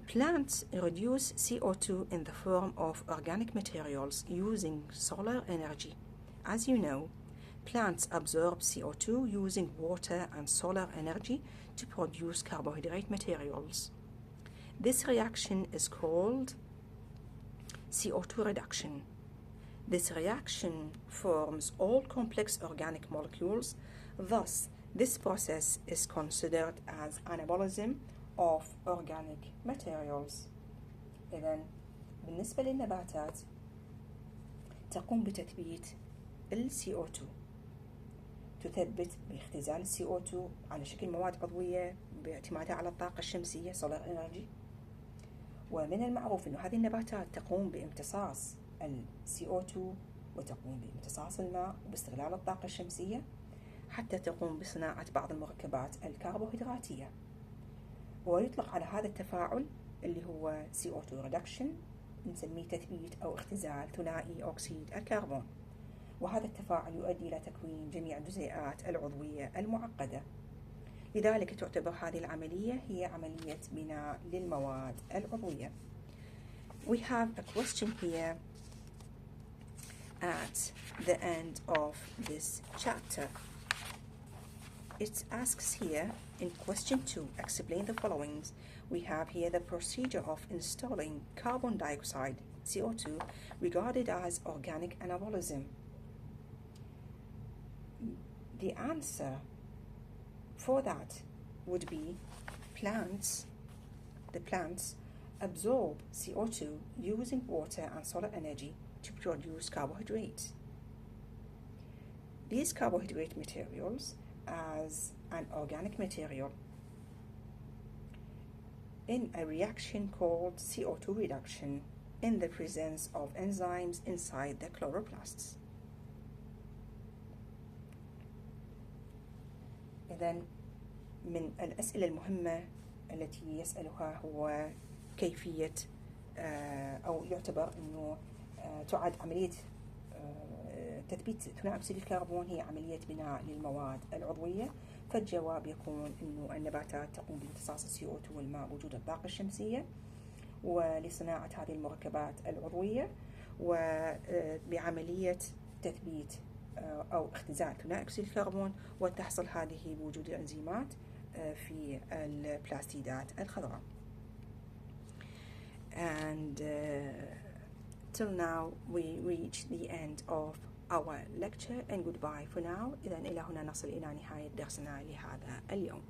Plants reduce CO2 in the form of organic materials using solar energy. As you know, plants absorb CO2 using water and solar energy to produce carbohydrate materials. This reaction is called CO2 reduction. This reaction forms all complex organic molecules. Thus, this process is considered as anabolism of organic materials. إذن بالنسبة للنباتات تقوم بتثبيت ال CO2، تثبت باختزال CO2 على شكل مواد عضوية باعتمادها على الطاقة الشمسية solar energy. ومن المعروف أن هذه النباتات تقوم بامتصاص ال CO2 وتقوم بامتصاص الماء وباستغلال الطاقة الشمسية حتى تقوم بصناعة بعض المركبات الكربوهيدراتية. ويطلق على هذا التفاعل اللي هو CO2 reduction نسميه تثبيت أو اختزال ثنائي أكسيد الكربون. وهذا التفاعل يؤدي إلى تكوين جميع الجزيئات العضوية المعقدة. لذلك تعتبر هذه العملية هي عملية بناء للمواد العضوية. We have a question here at the end of this chapter. It asks here in question 2, explain the following. We have here the procedure of installing carbon dioxide, CO2, regarded as organic anabolism. The answer for that would be the plants absorb CO2 using water and solar energy to produce carbohydrates. These carbohydrate materials as an organic material in a reaction called CO2 reduction in the presence of enzymes inside the chloroplasts. إذن من الأسئلة المهمة التي يسألها هو كيفية أو يعتبر أنه تعد عملية تثبيت ثنائي أكسيد الكربون هي عملية بناء للمواد العضوية. فالجواب يكون أنه النباتات تقوم بامتصاص CO2 والماء بوجود الطاقة الشمسية ولصناعة هذه المركبات العضوية وبعملية تثبيت أو اختزال ثنائي أكسيد الكربون، وتحصل هذه بوجود الأنزيمات في البلاستيدات الخضراء. And till now we reach the end of our lecture and goodbye for now. إذن إلى هنا نصل إلى نهاية درسنا لهذا اليوم.